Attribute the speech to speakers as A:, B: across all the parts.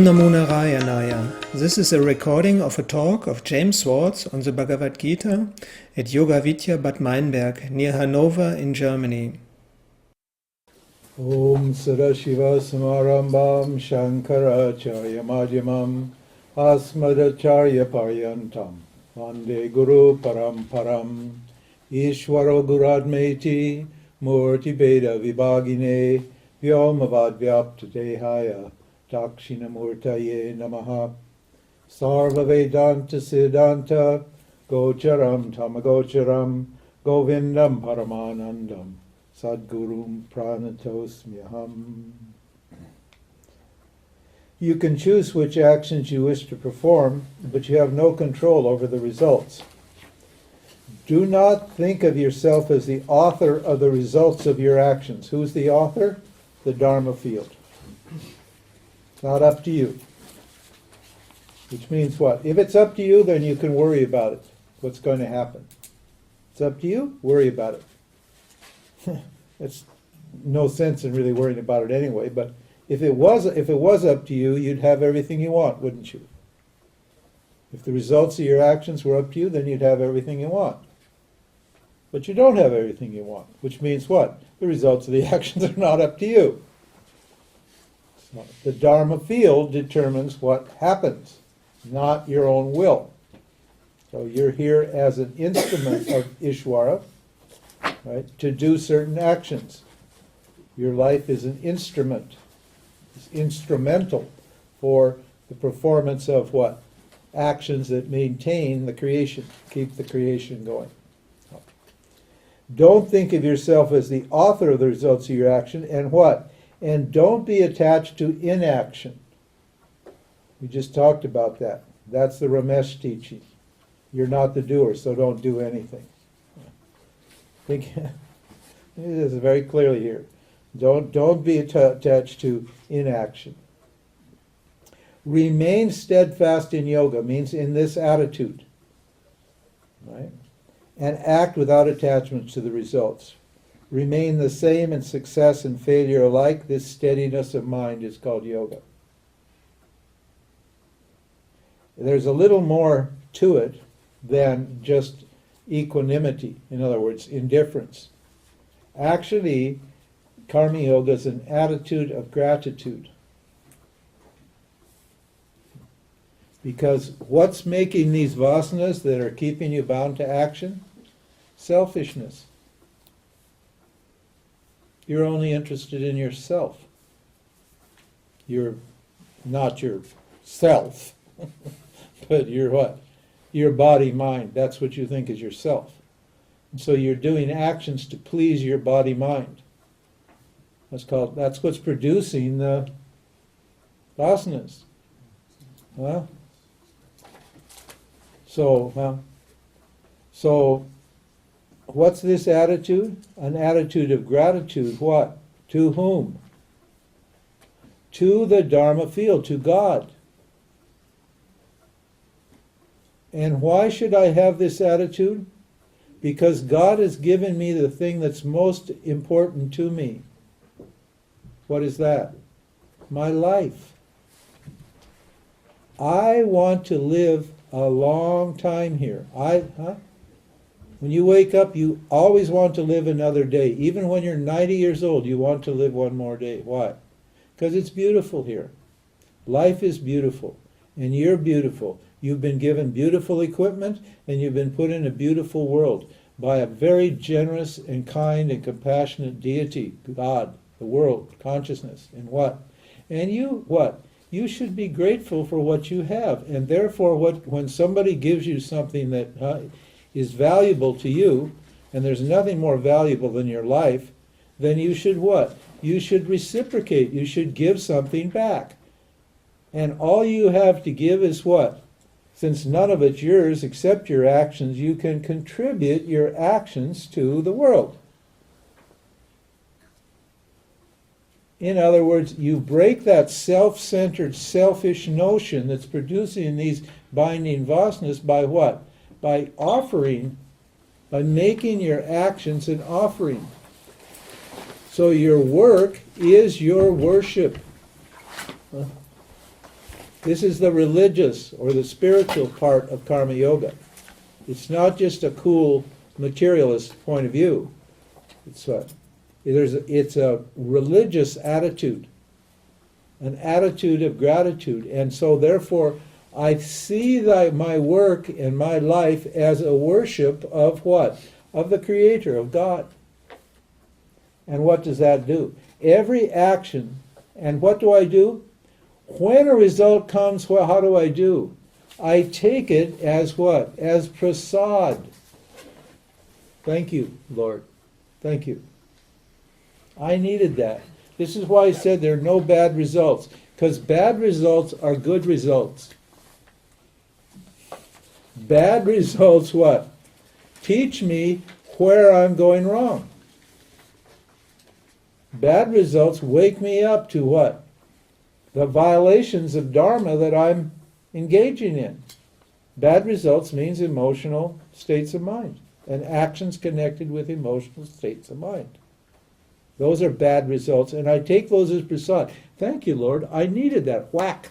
A: Namo Narayanaya. This is a recording of a talk of James Swartz on the Bhagavad Gita at Yoga-vidya Bad Meinberg near Hanover in Germany.
B: Om Sadashiva Samarambam Shankaracharya Madhyamam Asmadacharya Paryantam Vande Guru Paramparam Ishwaro Guradmeti Murti Beda Vibhagine Vyomavad Vyapta Dehaya Dakshinamurtaye Namaha Sarva Vedanta Siddhanta Gocharam Tamagocharam Govindam Paramanandam Sadgurum Pranatosmyaham. You can choose which actions you wish to perform, but you have no control over the results. Do not think of yourself as the author of the results of your actions. Who's the author? The Dharma field. It's not up to you. Which means what? If it's up to you, then you can worry about it. What's going to happen? It's up to you, worry about it. It's no sense in really worrying about it anyway, but if it was up to you, you'd have everything you want, wouldn't you? If the results of your actions were up to you, then you'd have everything you want. But you don't have everything you want, which means what? The results of the actions are not up to you. So the Dharma field determines what happens, not your own will. So you're here as an instrument of Ishvara, right, to do certain actions. Your life is an instrument. It's instrumental for the performance of what? Actions that maintain the creation, keep the creation going. Don't think of yourself as the author of the results of your action, and what? And don't be attached to inaction. We just talked about that. That's the Ramesh teaching. You're not the doer, so don't do anything. Think, it is very clearly here. Don't be attached to inaction. Remain steadfast in yoga means in this attitude, right? And act without attachment to the results. Remain the same in success and failure alike. This steadiness of mind is called yoga. There's a little more to it than just equanimity, in other words, indifference. Actually, karma yoga is an attitude of gratitude. Because what's making these vasanas that are keeping you bound to action? Selfishness. You're only interested in yourself. You're not yourself, but you're what? Your body, mind. That's what you think is yourself. And so you're doing actions to please your body, mind. That's what's producing the vasanas. Huh? So what's this attitude? An attitude of gratitude. What? To whom? To the Dharma field, to God. And why should I have this attitude? Because God has given me the thing that's most important to me. What is that? My life. I want to live a long time here. When you wake up, you always want to live another day. Even when you're 90 years old, you want to live one more day. Why? Because it's beautiful here. Life is beautiful, and you're beautiful. You've been given beautiful equipment, and you've been put in a beautiful world by a very generous and kind and compassionate deity, God, the world, consciousness, and what? And you, what? You should be grateful for what you have, and therefore when somebody gives you something that is valuable to you, and there's nothing more valuable than your life, then you should what? You should reciprocate. You should give something back. And all you have to give is what? Since none of it's yours except your actions, you can contribute your actions to the world. In other words, you break that self-centered, selfish notion that's producing these binding vasanas by what? By offering, by making your actions an offering. So your work is your worship. This is the religious or the spiritual part of karma yoga. It's not just a cool materialist point of view. It's a religious attitude, an attitude of gratitude. And so therefore, I see my work and my life as a worship of what? Of the Creator, of God. And what does that do? Every action, and what do I do? When a result comes, well, how do I do? I take it as what? As prasad. Thank you, Lord. Thank you. I needed that. This is why I said there are no bad results, because bad results are good results. Bad results what? Teach me where I'm going wrong. Bad results wake me up to what? The violations of Dharma that I'm engaging in. Bad results means emotional states of mind and actions connected with emotional states of mind. Those are bad results, and I take those as prasad. Thank you, Lord. I needed that. Whack.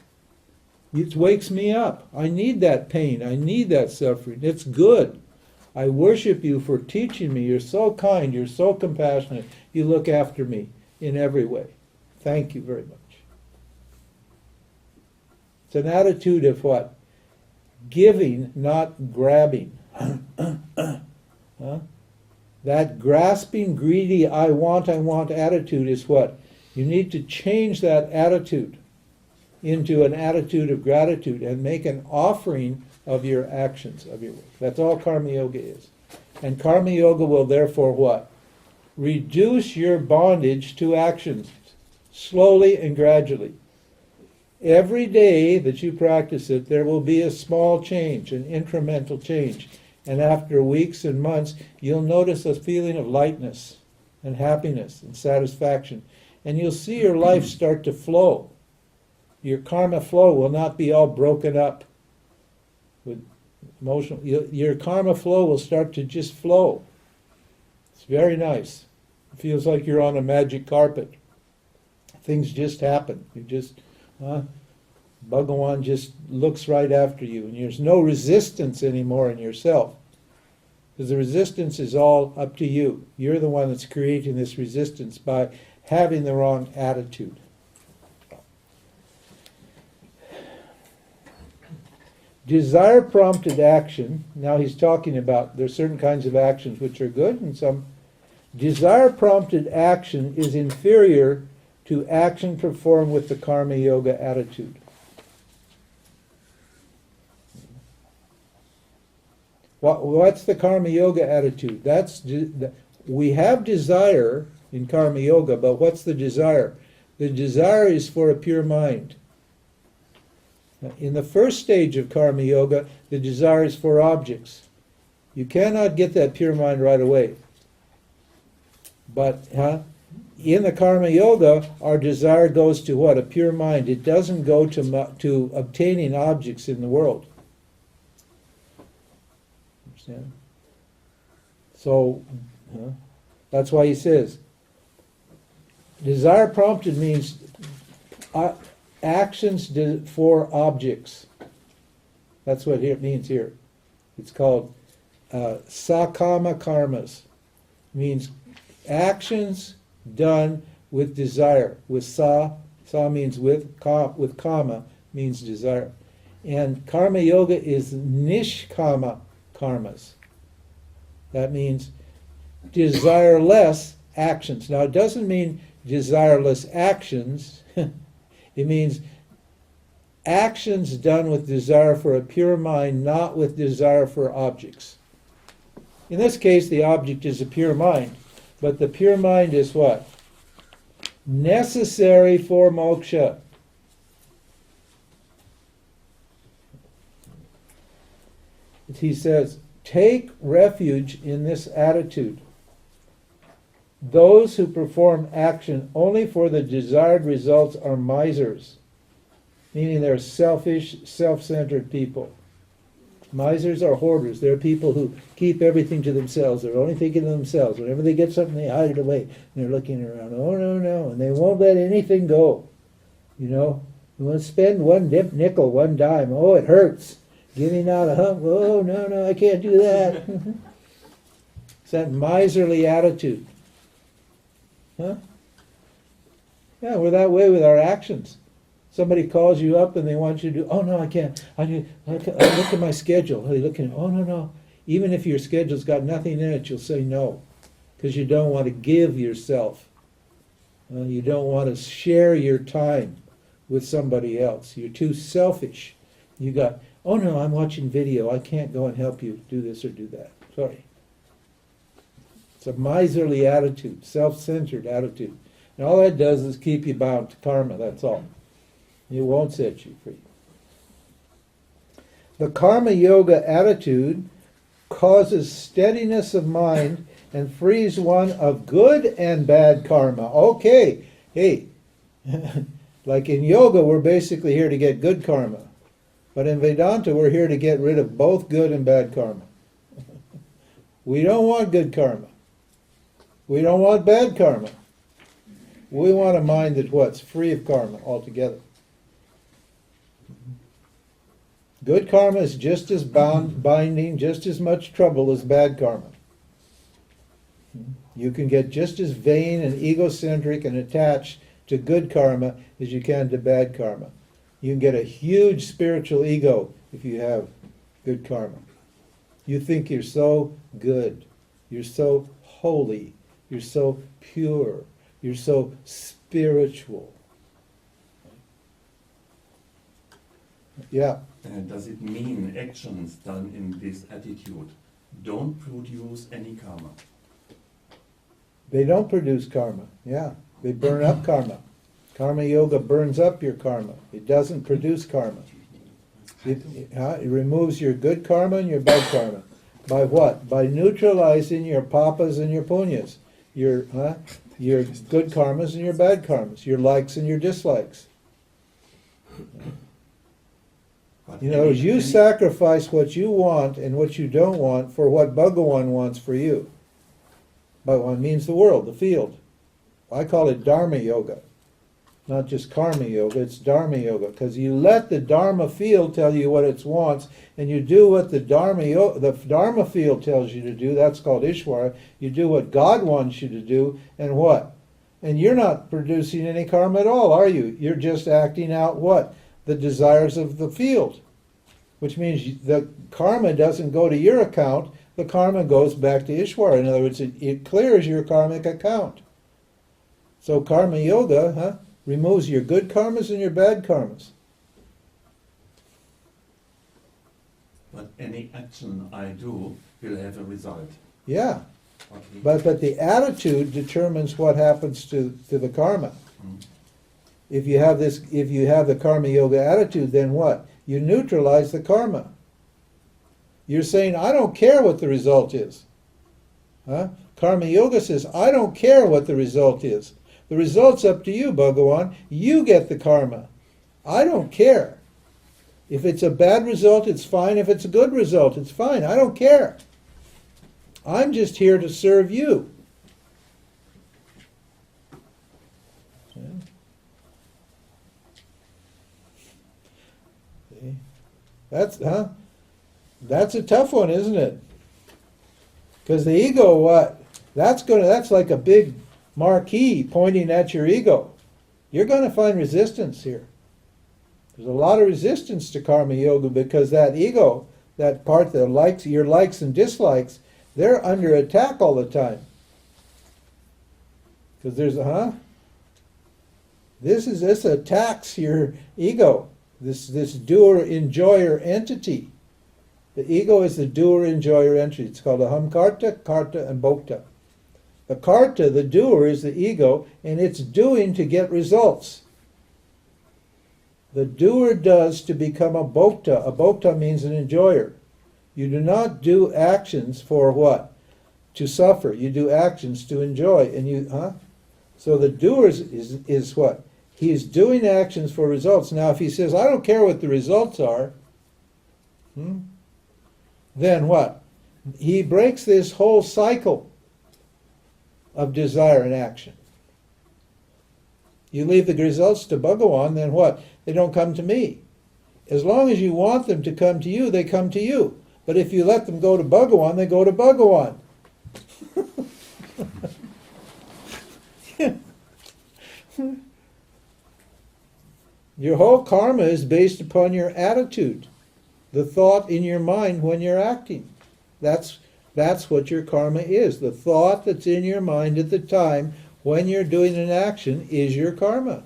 B: It wakes me up. I need that pain. I need that suffering. It's good. I worship you for teaching me. You're so kind. You're so compassionate. You look after me in every way. Thank you very much. It's an attitude of what? Giving, not grabbing. Huh? That grasping, greedy, I want attitude is what? You need to change that attitude into an attitude of gratitude and make an offering of your actions, of your work. That's all karma yoga is. And karma yoga will therefore what? Reduce your bondage to actions, slowly and gradually. Every day that you practice it, there will be a small change, an incremental change. And after weeks and months, you'll notice a feeling of lightness and happiness and satisfaction. And you'll see your life start to flow. Your karma flow will not be all broken up with emotional. Your karma flow will start to just flow. It's very nice. It feels like you're on a magic carpet. Things just happen. You just, Bhagawan just looks right after you, and there's no resistance anymore in yourself. Because the resistance is all up to you. You're the one that's creating this resistance by having the wrong attitude. Desire-prompted action, now he's talking about there's certain kinds of actions which are good and some. Desire-prompted action is inferior to action performed with the karma yoga attitude. What's the karma yoga attitude? We have desire in karma yoga, but what's the desire? The desire is for a pure mind. In the first stage of karma yoga, the desire is for objects. You cannot get that pure mind right away. But in the karma yoga, our desire goes to what? A pure mind. It doesn't go to obtaining objects in the world. Understand? So that's why he says, desire prompted means actions for objects. That's what it means here. It's called sakama karmas. It means actions done with desire. With sa means with kama means desire. And karma yoga is nishkama karmas. That means desireless actions. Now it doesn't mean desireless actions. It means actions done with desire for a pure mind, not with desire for objects. In this case, the object is a pure mind, but the pure mind is what? Necessary for moksha. He says, take refuge in this attitude. Those who perform action only for the desired results are misers, meaning they're selfish, self-centered people. Misers are hoarders. They're people who keep everything to themselves. They're only thinking of themselves. Whenever they get something, they hide it away. And they're looking around, oh, no, and they won't let anything go. You know, You want to spend one nickel, one dime. Oh, it hurts. Giving out a hump. Oh, no, I can't do that. It's that miserly attitude. Huh? Yeah, we're that way with our actions. Somebody calls you up and they want you to do, oh no, I can't. I look at my schedule. They look at, oh no. Even if your schedule's got nothing in it, you'll say no. Because you don't want to give yourself. You don't want to share your time with somebody else. You're too selfish. You got, oh no, I'm watching video. I can't go and help you do this or do that. Sorry. It's a miserly attitude, self-centered attitude. And all that does is keep you bound to karma, that's all. It won't set you free. The karma yoga attitude causes steadiness of mind and frees one of good and bad karma. Okay, hey, like in yoga, we're basically here to get good karma. But in Vedanta, we're here to get rid of both good and bad karma. We don't want good karma. We don't want bad karma. We want a mind that's what's free of karma altogether. Good karma is just as binding, just as much trouble as bad karma. You can get just as vain and egocentric and attached to good karma as you can to bad karma. You can get a huge spiritual ego if you have good karma. You think you're so good, you're so holy, you're so pure, you're so spiritual. Yeah.
C: Does it mean actions done in this attitude don't produce any karma?
B: They don't produce karma, yeah. They burn up karma. Karma yoga burns up your karma. It doesn't produce karma. It removes your good karma and your bad karma. By what? By neutralizing your papas and your punyas. Your good karmas and your bad karmas. Your likes and your dislikes. You know, you sacrifice what you want and what you don't want for what Bhagavan wants for you. Bhagavan means the world, the field. I call it Dharma yoga. Not just karma yoga, it's Dharma yoga. Because you let the Dharma field tell you what it wants, and you do what the Dharma field tells you to do. That's called Ishvara. You do what God wants you to do, and what? And you're not producing any karma at all, are you? You're just acting out what? The desires of the field. Which means the karma doesn't go to your account, the karma goes back to Ishvara. In other words, it clears your karmic account. So karma yoga removes your good karmas and your bad karmas.
C: But any action I do will have a result.
B: Yeah.
C: Okay.
B: But the attitude determines what happens to the karma.
C: Mm.
B: If you have the karma yoga attitude, then what? You neutralize the karma. You're saying, I don't care what the result is. Karma yoga says, I don't care what the result is. The result's up to you, Bhagavan. You get the karma. I don't care. If it's a bad result, it's fine. If it's a good result, it's fine. I don't care. I'm just here to serve you. That's a tough one, isn't it? Because the ego, what? That's like a big marquee pointing at your ego. You're going to find resistance here. There's a lot of resistance to karma yoga because that ego, that part that likes your likes and dislikes, they're under attack all the time. Because this attacks your ego. This doer enjoyer entity. The ego is the doer enjoyer entity. It's called aham karta, karta, and bhokta. The karta, the doer, is the ego, and it's doing to get results. The doer does to become a bhokta. A bhokta means an enjoyer. You do not do actions for what? To suffer. You do actions to enjoy. So the doer is what? He's doing actions for results. Now, if he says, I don't care what the results are, then what? He breaks this whole cycle of desire and action. You leave the results to Bhagawan, then what? They don't come to me. As long as you want them to come to you, they come to you. But if you let them go to Bhagawan, they go to Bhagawan. Your whole karma is based upon your attitude, the thought in your mind when you're acting. That's what your karma is. The thought that's in your mind at the time when you're doing an action is your karma.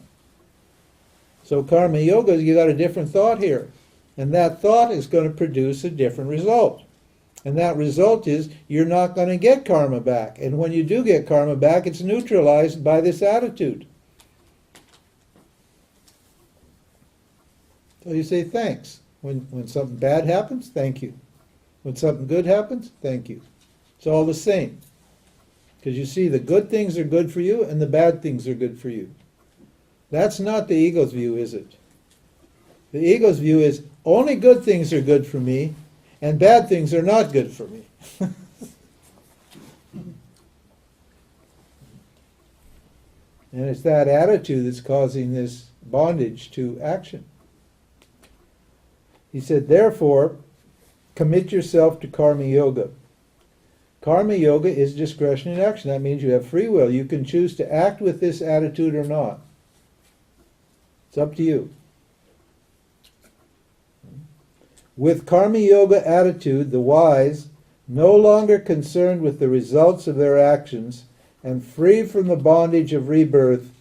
B: So karma yoga, you got a different thought here. And that thought is going to produce a different result. And that result is you're not going to get karma back. And when you do get karma back, it's neutralized by this attitude. So you say thanks. When something bad happens, thank you. When something good happens, thank you. It's all the same. Because you see, the good things are good for you and the bad things are good for you. That's not the ego's view, is it? The ego's view is only good things are good for me and bad things are not good for me. And it's that attitude that's causing this bondage to action. He said, therefore, commit yourself to karma yoga. Karma yoga is discretion in action. That means you have free will. You can choose to act with this attitude or not. It's up to you. With karma yoga attitude, the wise, no longer concerned with the results of their actions and free from the bondage of rebirth,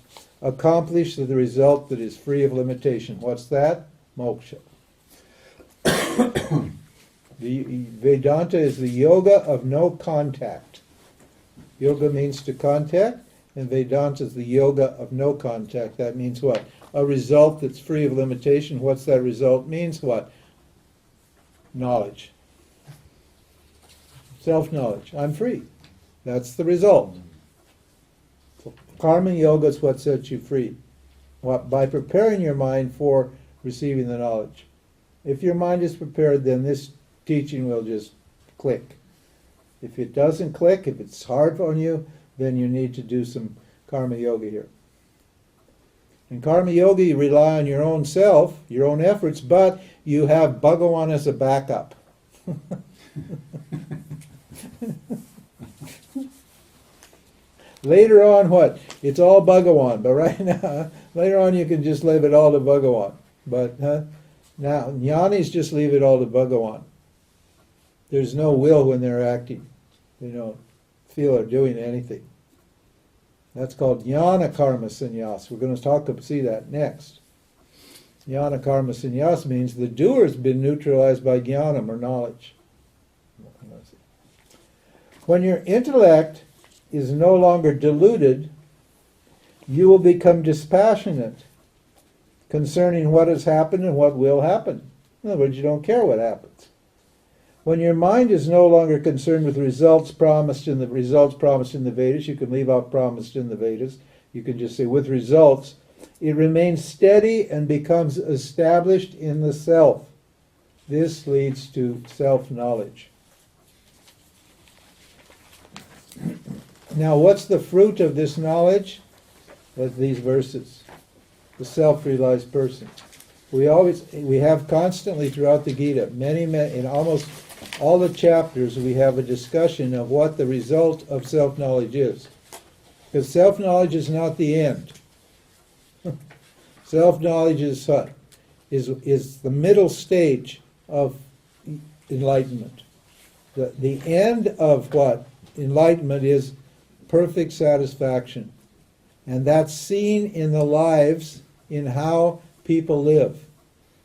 B: accomplish the result that is free of limitation. What's that? Moksha. The Vedanta is the yoga of no contact. Yoga means to contact, and Vedanta is the yoga of no contact. That means what? A result that's free of limitation. What's that result? Means what? Knowledge. Self-knowledge. I'm free. That's the result. So karma yoga is what sets you free. What? By preparing your mind for receiving the knowledge. If your mind is prepared, then this teaching will just click. If it doesn't click, if it's hard on you, then you need to do some karma yoga here. In karma yoga, you rely on your own self, your own efforts, but you have Bhagawan as a backup. Later on, what? It's all Bhagawan, but right now, later on you can just leave it all to Bhagawan. But now, jnanis just leave it all to Bhagawan. There's no will when they're acting. They don't feel or doing anything. That's called jnana karma sannyas. We're going to see that next. Jnana karma sannyas means the doer's been neutralized by jnanam or knowledge. When your intellect is no longer deluded, you will become dispassionate concerning what has happened and what will happen. In other words, you don't care what happens. When your mind is no longer concerned with results promised in the Vedas, you can leave out promised in the Vedas. You can just say with results. It remains steady and becomes established in the self. This leads to self-knowledge. Now, what's the fruit of this knowledge? That's these verses. The self-realized person. We have constantly throughout the Gita, in almost all the chapters, we have a discussion of what the result of self-knowledge is. Because self-knowledge is not the end. Self-knowledge is what? Is the middle stage of enlightenment. The end of what? Enlightenment is perfect satisfaction. And that's seen in the lives, in how people live.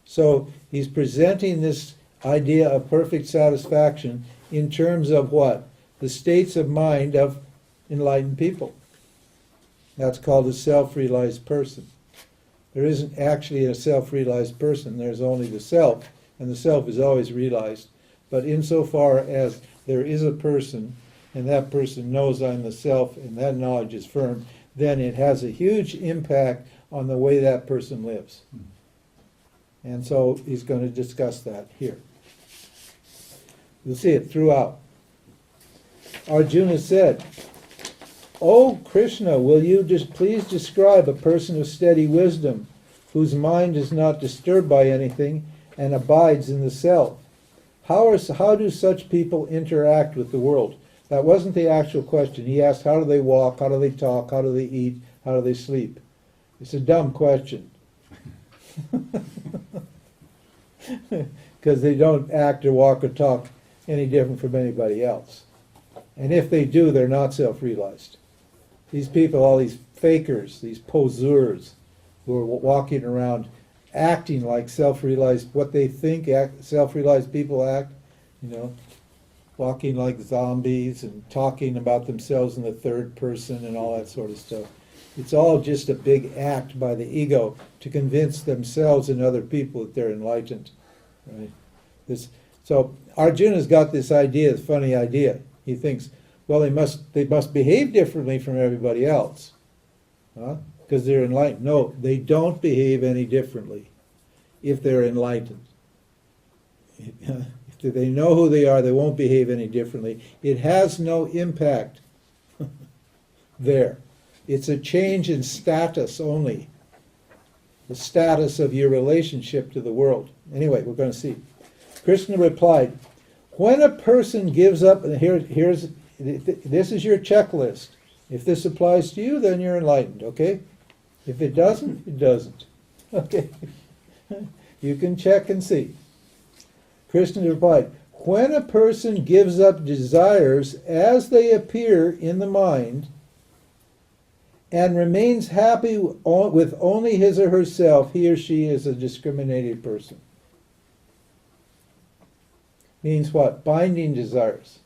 B: So he's presenting this idea of perfect satisfaction in terms of what? The states of mind of enlightened people. That's called a self-realized person. There isn't actually a self-realized person. There's only the self, and the self is always realized. But insofar as there is a person, and that person knows I'm the self, and that knowledge is firm, then it has a huge impact on the way that person lives. And so he's going to discuss that here. You'll see it throughout. Arjuna said, "Oh Krishna, will you just please describe a person of steady wisdom, whose mind is not disturbed by anything and abides in the self? How do such people interact with the world?" That wasn't the actual question. He asked, how do they walk, how do they talk, how do they eat, how do they sleep? It's a dumb question. Because they don't act or walk or talk any different from anybody else. And if they do, they're not self-realized. These people, all these fakers, these poseurs, who are walking around acting like self-realized, what they think self-realized people act, walking like zombies and talking about themselves in the third person and all that sort of stuff. It's all just a big act by the ego to convince themselves and other people that they're enlightened. Right? So Arjuna's got this idea, this funny idea. He thinks, well, they must behave differently from everybody else, because they're enlightened. No, they don't behave any differently if they're enlightened. If they know who they are, they won't behave any differently. It has no impact there. It's a change in status only. The status of your relationship to the world. Anyway, we're going to see. Krishna replied, when a person gives up, and this is your checklist. If this applies to you, then you're enlightened, okay? If it doesn't, it doesn't. Okay? You can check and see. Krishna replied, when a person gives up desires as they appear in the mind and remains happy with only his or herself, he or she is a discriminated person. Means what? Binding desires.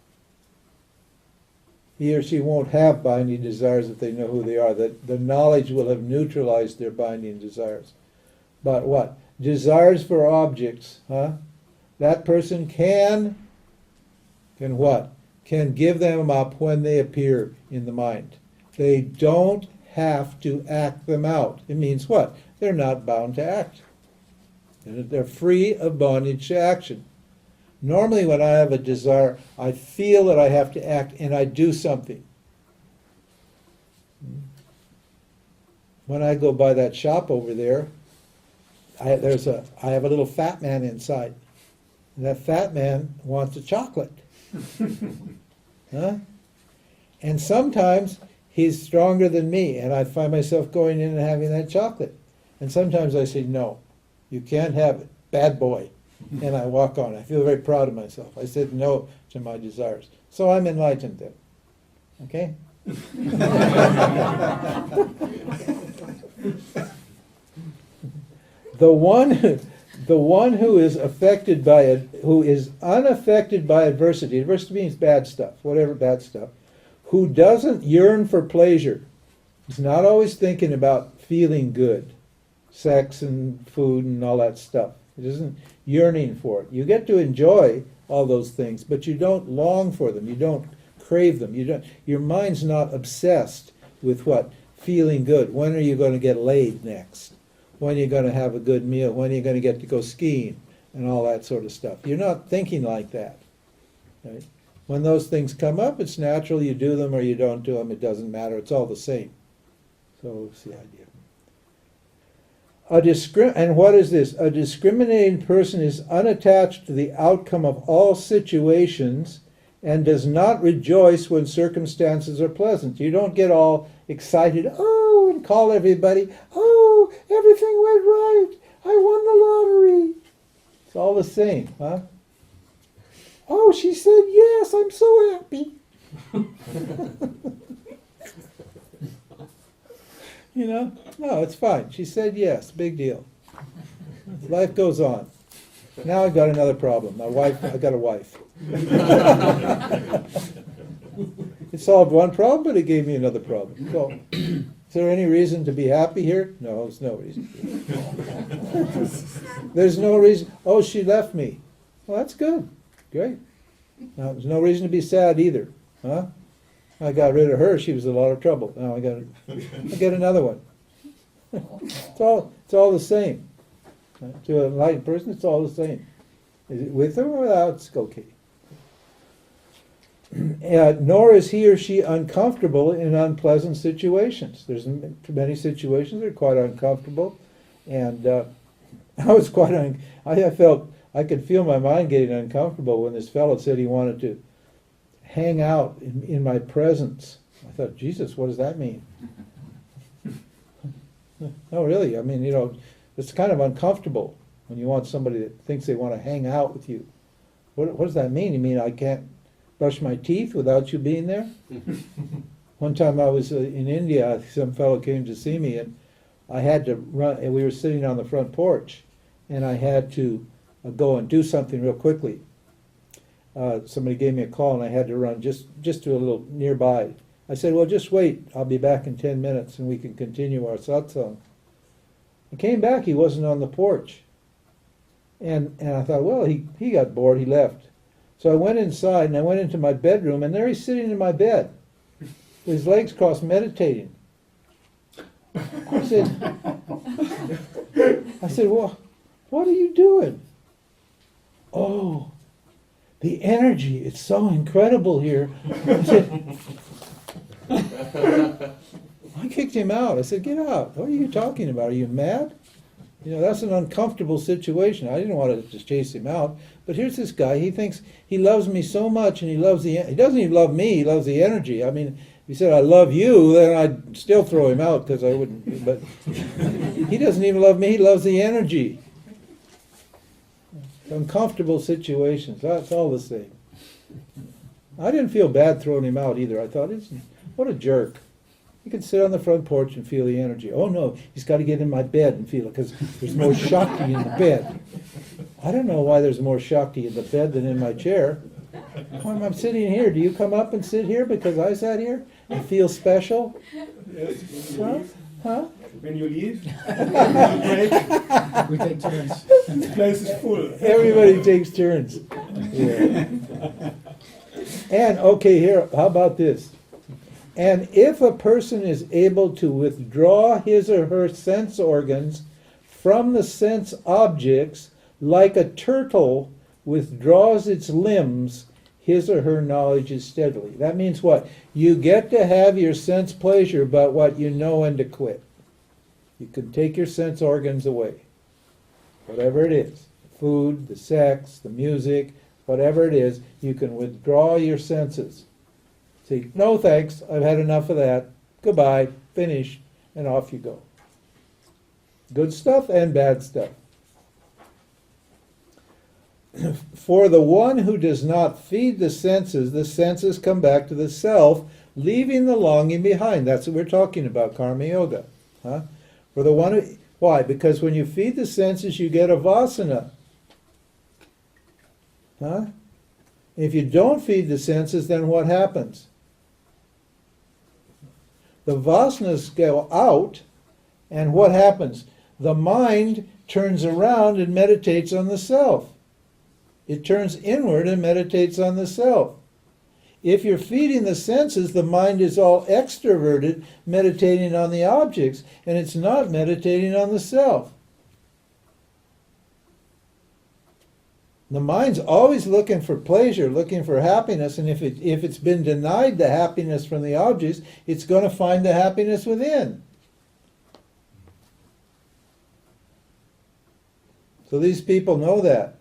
B: He or she won't have binding desires if they know who they are. That the knowledge will have neutralized their binding desires. But what? Desires for objects, that person can what? Can give them up when they appear in the mind. They don't have to act them out. It means what? They're not bound to act. They're free of bondage to action. Normally when I have a desire, I feel that I have to act and I do something. When I go by that shop over there, I have a little fat man inside. And that fat man wants a chocolate. And sometimes he's stronger than me, and I find myself going in and having that chocolate. And sometimes I say, no, you can't have it. Bad boy. And I walk on. I feel very proud of myself. I said no to my desires. So I'm enlightened then. Okay? The one who is affected by it, who is unaffected by adversity. Adversity means bad stuff, whatever bad stuff. Who doesn't yearn for pleasure. He's not always thinking about feeling good, sex and food and all that stuff. He isn't yearning for it. You get to enjoy all those things, but you don't long for them. You don't crave them. Your mind's not obsessed with what? Feeling good. When are you going to get laid next? When are you going to have a good meal? When are you going to get to go skiing? And all that sort of stuff. You're not thinking like that. Right? When those things come up, it's natural. You do them or you don't do them. It doesn't matter. It's all the same. So that's the idea. And what is this? A discriminating person is unattached to the outcome of all situations and does not rejoice when circumstances are pleasant. You don't get all excited, and call everybody, everything went right, I won the lottery. It's all the same, huh? Oh, she said yes, I'm so happy. No, it's fine. She said yes, big deal. Life goes on. Now I've got another problem. I got a wife. It solved one problem, but it gave me another problem. So, is there any reason to be happy here? No, there's no reason. There's no reason. Oh, she left me. Well, that's good. Great. Now, there's no reason to be sad either. Huh? I got rid of her. She was a lot of trouble. Now I get another one. It's all the same. To an enlightened person, it's all the same. Is it with or without? It's okay. Nor is he or she uncomfortable in unpleasant situations. There's many situations that are quite uncomfortable, and I was I felt I could feel my mind getting uncomfortable when this fellow said he wanted to hang out in my presence. I thought, Jesus, what does that mean? No, really. I mean, it's kind of uncomfortable when you want somebody that thinks they want to hang out with you. What does that mean? You mean I can't brush my teeth without you being there? One time I was in India, some fellow came to see me, and I had to run, and we were sitting on the front porch, and I had to go and do something real quickly. Somebody gave me a call, and I had to run just to a little nearby. I said, well, just wait. I'll be back in 10 minutes, and we can continue our satsang. I came back. He wasn't on the porch. And I thought, well, he got bored. He left. So I went inside, and I went into my bedroom, and there he's sitting in my bed with his legs crossed, meditating. I said, well, what are you doing? Oh, the energy, it's so incredible here. I said, I kicked him out. I said, get out. What are you talking about? Are you mad? That's an uncomfortable situation. I didn't want to just chase him out. But here's this guy. He thinks he loves me so much, and he doesn't even love me. He loves the energy. I mean, if he said, I love you, then I'd still throw him out because I wouldn't. But he doesn't even love me. He loves the energy. Uncomfortable situations. That's all the same. I didn't feel bad throwing him out either. I thought, what a jerk. He can sit on the front porch and feel the energy. Oh no, he's got to get in my bed and feel it because there's more Shakti in the bed. I don't know why there's more Shakti in the bed than in my chair. I'm sitting here. Do you come up and sit here because I sat here and feel special?
D: Yes.
B: Huh?
D: When you leave, we take turns. The place is full.
B: Everybody takes turns. Yeah. And okay, here, how about this? And if a person is able to withdraw his or her sense organs from the sense objects like a turtle withdraws its limbs, his or her knowledge is steadily. That means what? You get to have your sense pleasure, but what? You know when to quit. You can take your sense organs away. Whatever it is. Food, the sex, the music, whatever it is, you can withdraw your senses. Say, no thanks, I've had enough of that. Goodbye, finished, and off you go. Good stuff and bad stuff. For the one who does not feed the senses come back to the self, leaving the longing behind. That's what we're talking about, karma yoga. Huh? For the one who, why? Because when you feed the senses, you get a vasana. Huh? If you don't feed the senses, then what happens? The vasanas go out, and what happens? The mind turns around and meditates on the self. It turns inward and meditates on the self. If you're feeding the senses, the mind is all extroverted, meditating on the objects, and it's not meditating on the self. The mind's always looking for pleasure, looking for happiness, and if it's been denied the happiness from the objects, it's going to find the happiness within. So these people know that.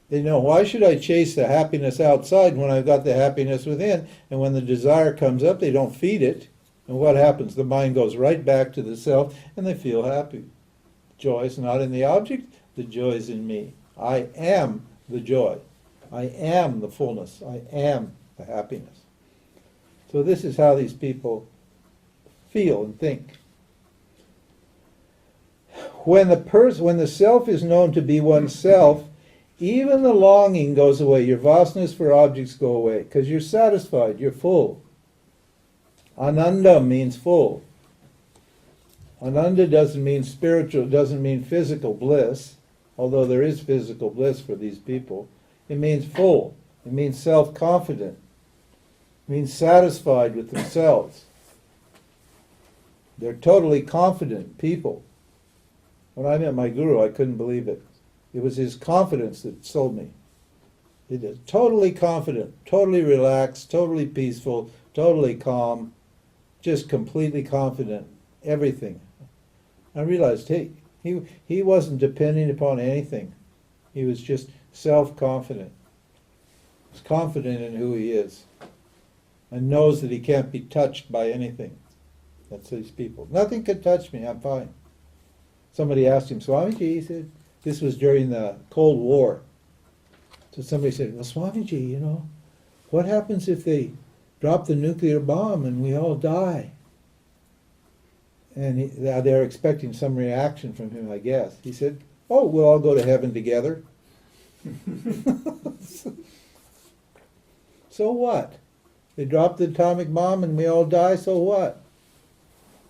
B: They know, why should I chase the happiness outside when I've got the happiness within? And when the desire comes up, they don't feed it. And what happens? The mind goes right back to the self, and they feel happy. Joy is not in the object, the joy is in me. I am the joy. I am the fullness. I am the happiness. So this is how these people feel and think. When the self is known to be oneself, even the longing goes away. Your vasanas for objects go away because you're satisfied. You're full. Ananda means full. Ananda doesn't mean spiritual. Doesn't mean physical bliss. Although there is physical bliss for these people, it means full. It means self-confident. It means satisfied with themselves. They're totally confident people. When I met my guru, I couldn't believe it. It was his confidence that sold me. It is totally confident, totally relaxed, totally peaceful, totally calm, just completely confident, everything. I realized, hey, he wasn't depending upon anything. He was just self-confident. He's confident in who he is and knows that he can't be touched by anything. That's these people. Nothing can touch me, I'm fine. Somebody asked him, Swamiji, he said, this was during the Cold War. So somebody said, well, Swamiji, you know, what happens if they drop the nuclear bomb and we all die? And they're expecting some reaction from him, I guess. He said, oh, we'll all go to heaven together. So what? They drop the atomic bomb and we all die, so what?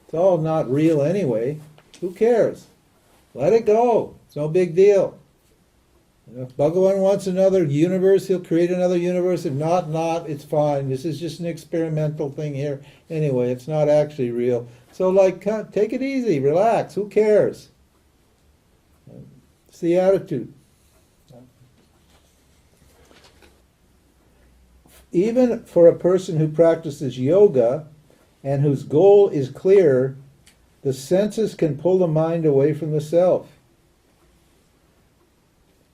B: It's all not real anyway. Who cares? Let it go. It's no big deal. If Bhagavan wants another universe, he'll create another universe. If not, it's fine. This is just an experimental thing here. Anyway, it's not actually real. So, take it easy, relax. Who cares? It's the attitude. Even for a person who practices yoga and whose goal is clear, the senses can pull the mind away from the self.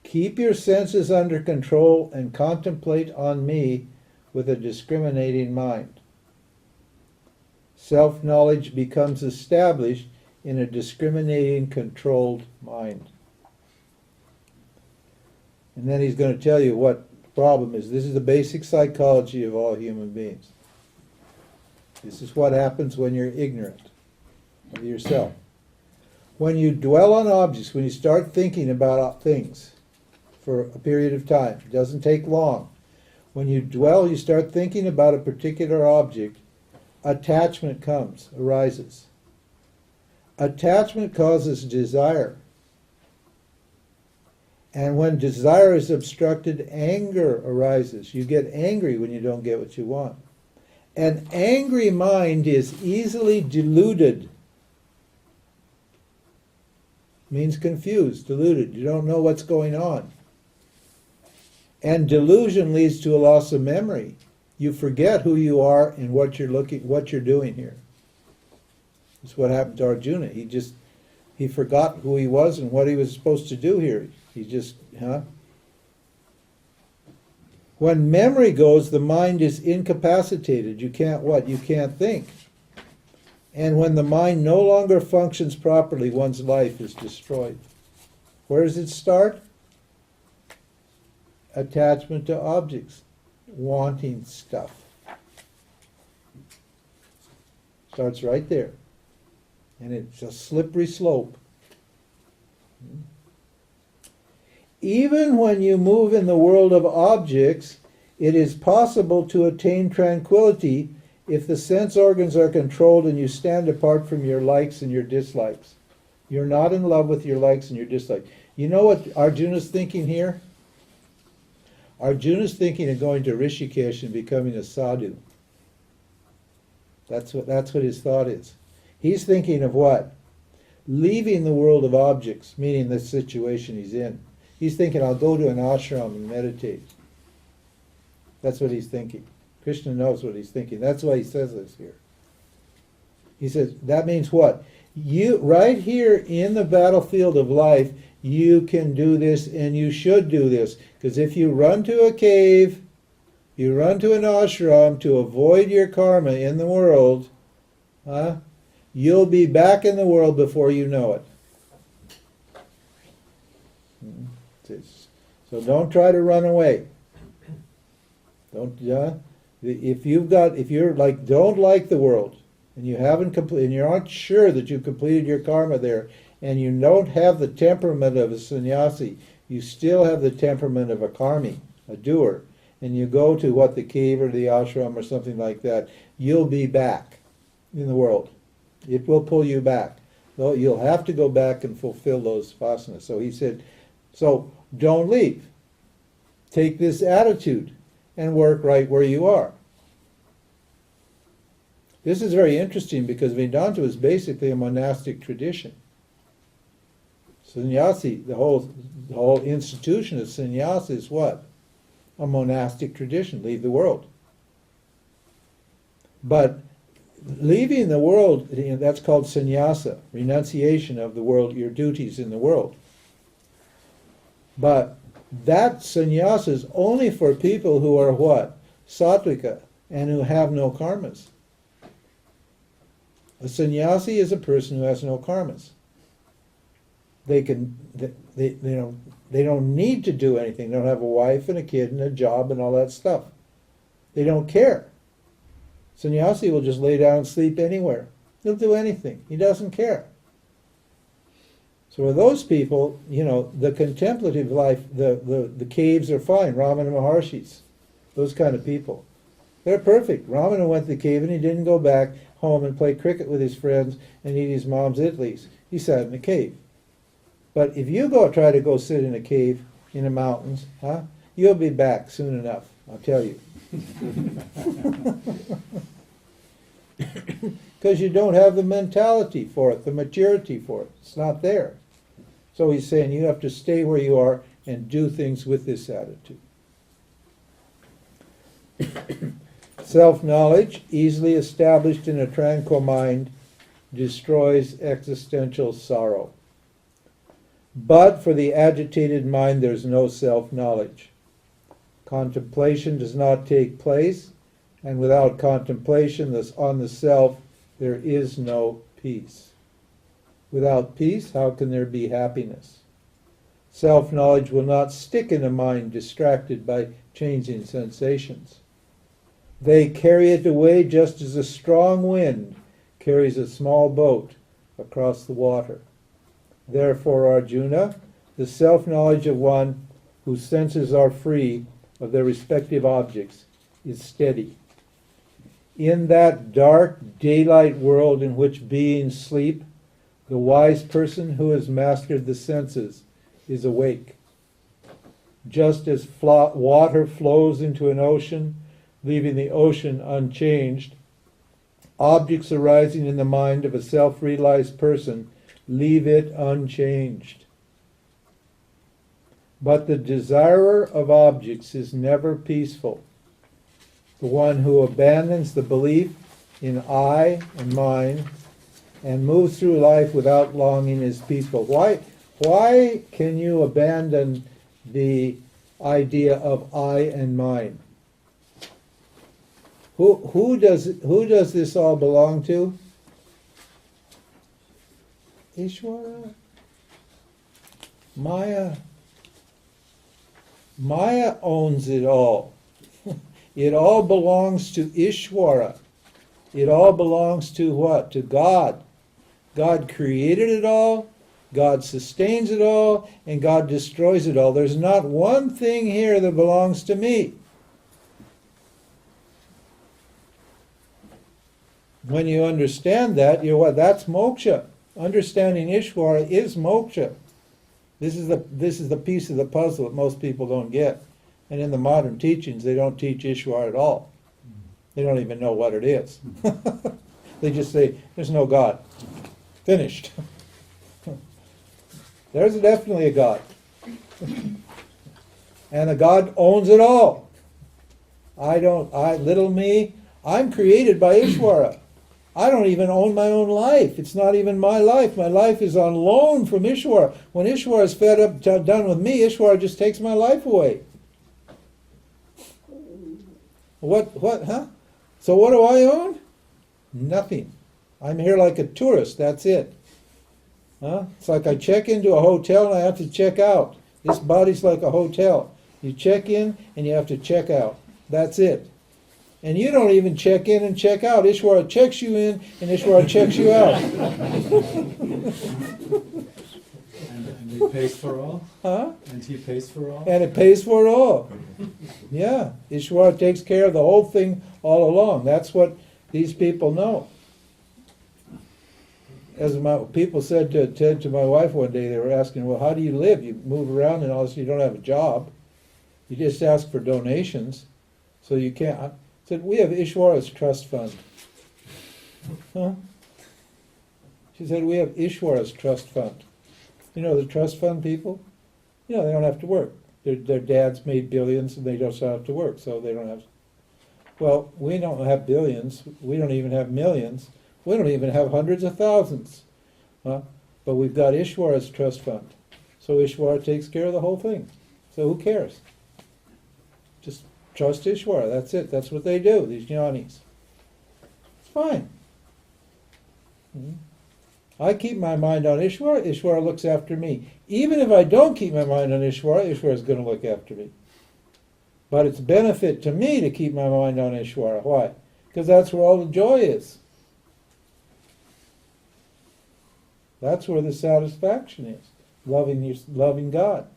B: Keep your senses under control and contemplate on me with a discriminating mind. Self-knowledge becomes established in a discriminating, controlled mind. And then he's going to tell you what the problem is. This is the basic psychology of all human beings. This is what happens when you're ignorant of yourself. When you dwell on objects, when you start thinking about things for a period of time, it doesn't take long. When you dwell, you start thinking about a particular object, attachment arises. Attachment causes desire. And when desire is obstructed, anger arises. You get angry when you don't get what you want. An angry mind is easily deluded. Means confused, deluded. You don't know what's going on. And delusion leads to a loss of memory. You forget who you are and what you're doing here. That's what happened to Arjuna. He forgot who he was and what he was supposed to do here. When memory goes, the mind is incapacitated. You can't think. And when the mind no longer functions properly, one's life is destroyed. Where does it start? Attachment to objects, wanting stuff. Starts right there. And it's a slippery slope. Even when you move in the world of objects, it is possible to attain tranquility if the sense organs are controlled and you stand apart from your likes and your dislikes. You're not in love with your likes and your dislikes. You know what Arjuna's thinking here? Arjuna's thinking of going to Rishikesh and becoming a sadhu. That's what his thought is. He's thinking of what? Leaving the world of objects, meaning the situation he's in. He's thinking, I'll go to an ashram and meditate. That's what he's thinking. Krishna knows what he's thinking. That's why he says this here. He says, that means what? You, right here in the battlefield of life, you can do this and you should do this. Because if you run to a cave, you run to an ashram to avoid your karma in the world, you'll be back in the world before you know it. So don't try to run away. Don't. If you're like don't like the world, and you haven't and you aren't sure that you've completed your karma there, and you don't have the temperament of a sannyasi, you still have the temperament of a karmi, a doer, and you go to the cave or the ashram or something like that, you'll be back in the world. It will pull you back. Though you'll have to go back and fulfill those vasanas. So he said, so don't leave. Take this attitude and work right where you are. This is very interesting because Vedanta is basically a monastic tradition. Sannyasi, the whole institution of sannyasa is what? a monastic tradition, leave the world. But leaving the world, that's called sannyasa, renunciation of the world, your duties in the world. But that sannyasa is only for people who are what? Sattvika, and who have no karmas. A sannyasi is a person who has no karmas. They don't need to do anything. They don't have a wife and a kid and a job and all that stuff. They don't care. Sannyasi will just lay down and sleep anywhere. He'll do anything. He doesn't care. So with those people, the contemplative life, the caves are fine. Ramana Maharshis, those kind of people. They're perfect. Ramana went to the cave and he didn't go back home and play cricket with his friends and eat his mom's idlis. He sat in the cave. But if you try to go sit in a cave in the mountains, you'll be back soon enough, I'll tell you. Because you don't have the mentality for it, the maturity for it. It's not there. So he's saying you have to stay where you are and do things with this attitude. Self-knowledge, easily established in a tranquil mind, destroys existential sorrow. But for the agitated mind, there's no self-knowledge. Contemplation does not take place, and without contemplation on the self, there is no peace. Without peace, how can there be happiness? Self-knowledge will not stick in a mind distracted by changing sensations. They carry it away just as a strong wind carries a small boat across the water. Therefore, Arjuna, the self-knowledge of one whose senses are free of their respective objects is steady. In that dark daylight world in which beings sleep, the wise person who has mastered the senses is awake. Just as water flows into an ocean, leaving the ocean unchanged, objects arising in the mind of a self-realized person leave it unchanged. But the desirer of objects is never peaceful. The one who abandons the belief in I and mine and moves through life without longing is peaceful. Why can you abandon the idea of I and mine? Who does this all belong to? Ishvara? Maya. Maya owns it all. It all belongs to Ishvara. It all belongs to what? To God. God created it all, God sustains it all, and God destroys it all. There's not one thing here that belongs to me. When you understand that, that's moksha. Understanding Ishvara is moksha. This is the piece of the puzzle that most people don't get. And in the modern teachings, they don't teach Ishvara at all. They don't even know what it is. They just say, there's no God. Finished. There's definitely a God. And the God owns it all. Little me, I'm created by Ishvara. I don't even own my own life. It's not even my life. My life is on loan from Ishvara. When Ishvara is fed up, done with me, Ishvara just takes my life away. Huh? So what do I own? Nothing. I'm here like a tourist, that's it. It's like I check into a hotel and I have to check out. This body's like a hotel. You check in and you have to check out. That's it. And you don't even check in and check out. Ishvara checks you in and Ishvara checks you out.
E: And he pays for all? And he pays for all?
B: And it pays for it all. Yeah. Ishvara takes care of the whole thing all along. That's what these people know. As people said to my wife one day, they were asking, well, how do you live? You move around and all this, you don't have a job. You just ask for donations. So you can't. I said, we have Ishvara's trust fund. She said, we have Ishvara's trust fund. You know the trust fund people? They don't have to work. Their dads made billions and they just don't have to work, so they don't have. Well, we don't have billions. We don't even have millions. We don't even have hundreds of thousands. Huh? But we've got Ishwara's trust fund. So Ishwara takes care of the whole thing. So who cares? Just trust Ishwara. That's it. That's what they do, these jnanis. It's fine. I keep my mind on Ishwara. Ishwara looks after me. Even if I don't keep my mind on Ishwara, Ishwara is going to look after me. But it's benefit to me to keep my mind on Ishwara. Why? Because that's where all the joy is. That's where the satisfaction is. Loving God.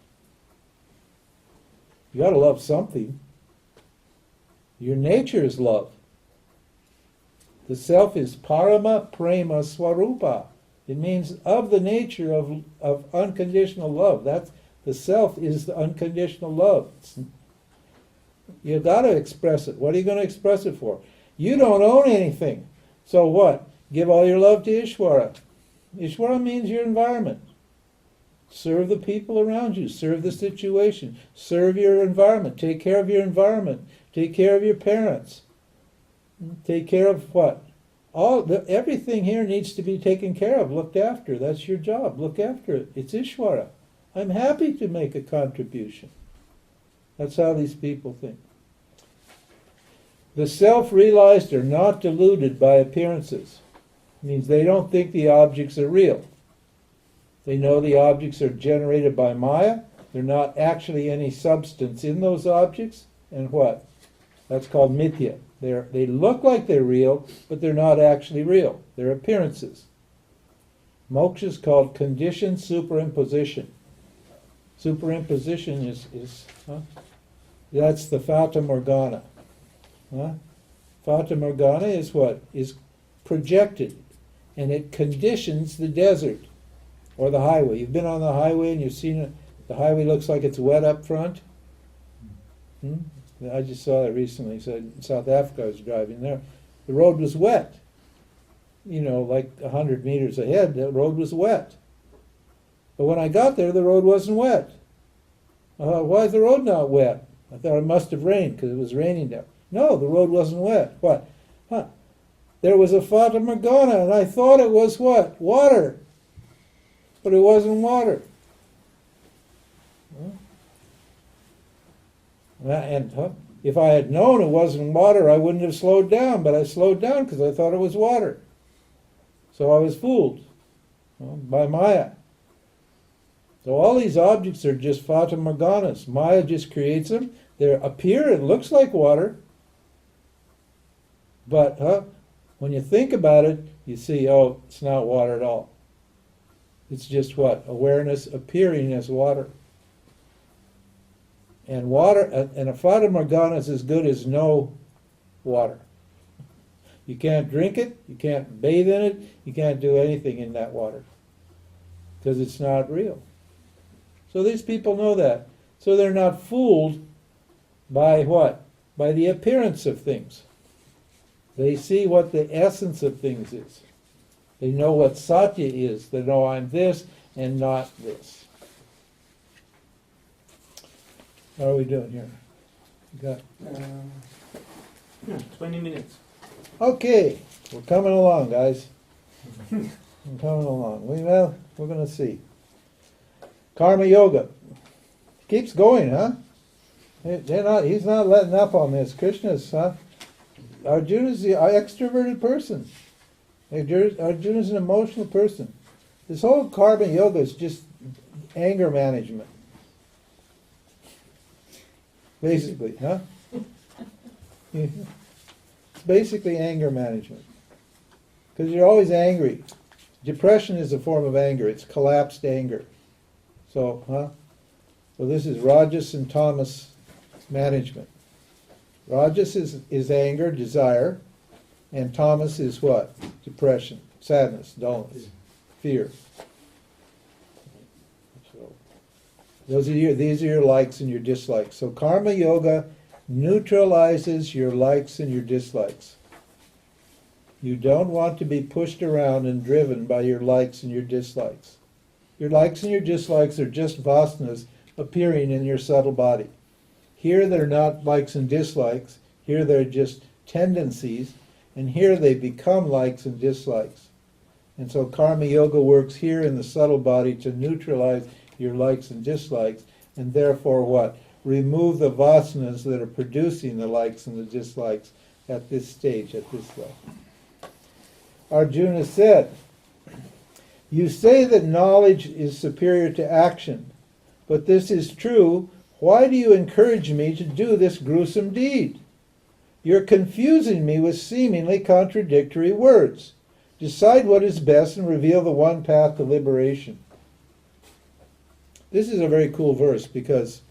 B: You got to love something. Your nature is love. The self is parama prema swarupa. It means of the nature of unconditional love. That's the self is the unconditional love. You've got to express it. What are you going to express it for? You don't own anything. So what? Give all your love to Ishwara. Ishwara means your environment. Serve the people around you. Serve the situation. Serve your environment. Take care of your environment. Take care of your parents. Take care of what? Everything here needs to be taken care of, looked after. That's your job. Look after it. It's Ishwara. I'm happy to make a contribution. That's how these people think. The self-realized are not deluded by appearances. It means they don't think the objects are real. They know the objects are generated by Maya. They're not actually any substance in those objects. And what? That's called mithya. They look like they're real, but they're not actually real. They're appearances. Moksha is called conditioned superimposition. Superimposition that's the Fata Morgana. Fata Morgana is what? Is projected, and it conditions the desert or the highway. You've been on the highway and you've seen it. The highway looks like it's wet up front. I just saw that recently. So in South Africa, I was driving there. The road was wet. Like 100 meters ahead, the road was wet. But when I got there, the road wasn't wet. Why is the road not wet? I thought it must have rained because it was raining there. No, the road wasn't wet. What? There was a Fata Morgana, and I thought it was what? Water. But it wasn't water. And if I had known it wasn't water, I wouldn't have slowed down, but I slowed down because I thought it was water. So I was fooled by Maya. So all these objects are just Fata Morganas. Maya just creates them. They appear, it looks like water. But when you think about it, you see, it's not water at all. It's just what? Awareness appearing as water. And water, and a Fata Morgana is as good as no water. You can't drink it, you can't bathe in it, you can't do anything in that water. Because it's not real. So these people know that. So they're not fooled by what? By the appearance of things. They see what the essence of things is. They know what Satya is. They know I'm this and not this. How are we doing here? We got
D: 20 minutes.
B: Okay, we're coming along, guys. We're coming along. We're going to see. Karma Yoga. Keeps going, huh? He's not letting up on this. Krishna's, Arjuna's the extroverted person. Arjuna's an emotional person. This whole Karma Yoga is just anger management. Basically, huh? It's basically anger management. Because you're always angry. Depression is a form of anger. It's collapsed anger. So this is Rajas and Tamas management. Rajas is anger, desire, and Tamas is what? Depression, sadness, dullness, fear. So these are your likes and your dislikes. So Karma Yoga neutralizes your likes and your dislikes. You don't want to be pushed around and driven by your likes and your dislikes. Your likes and your dislikes are just vasanas appearing in your subtle body. Here they're not likes and dislikes. Here they're just tendencies. And here they become likes and dislikes. And so karma yoga works here in the subtle body to neutralize your likes and dislikes. And therefore what? Remove the vasanas that are producing the likes and the dislikes at this stage, at this level. Arjuna said, "You say that knowledge is superior to action, but this is true. Why do you encourage me to do this gruesome deed? You're confusing me with seemingly contradictory words. Decide what is best and reveal the one path to liberation." This is a very cool verse because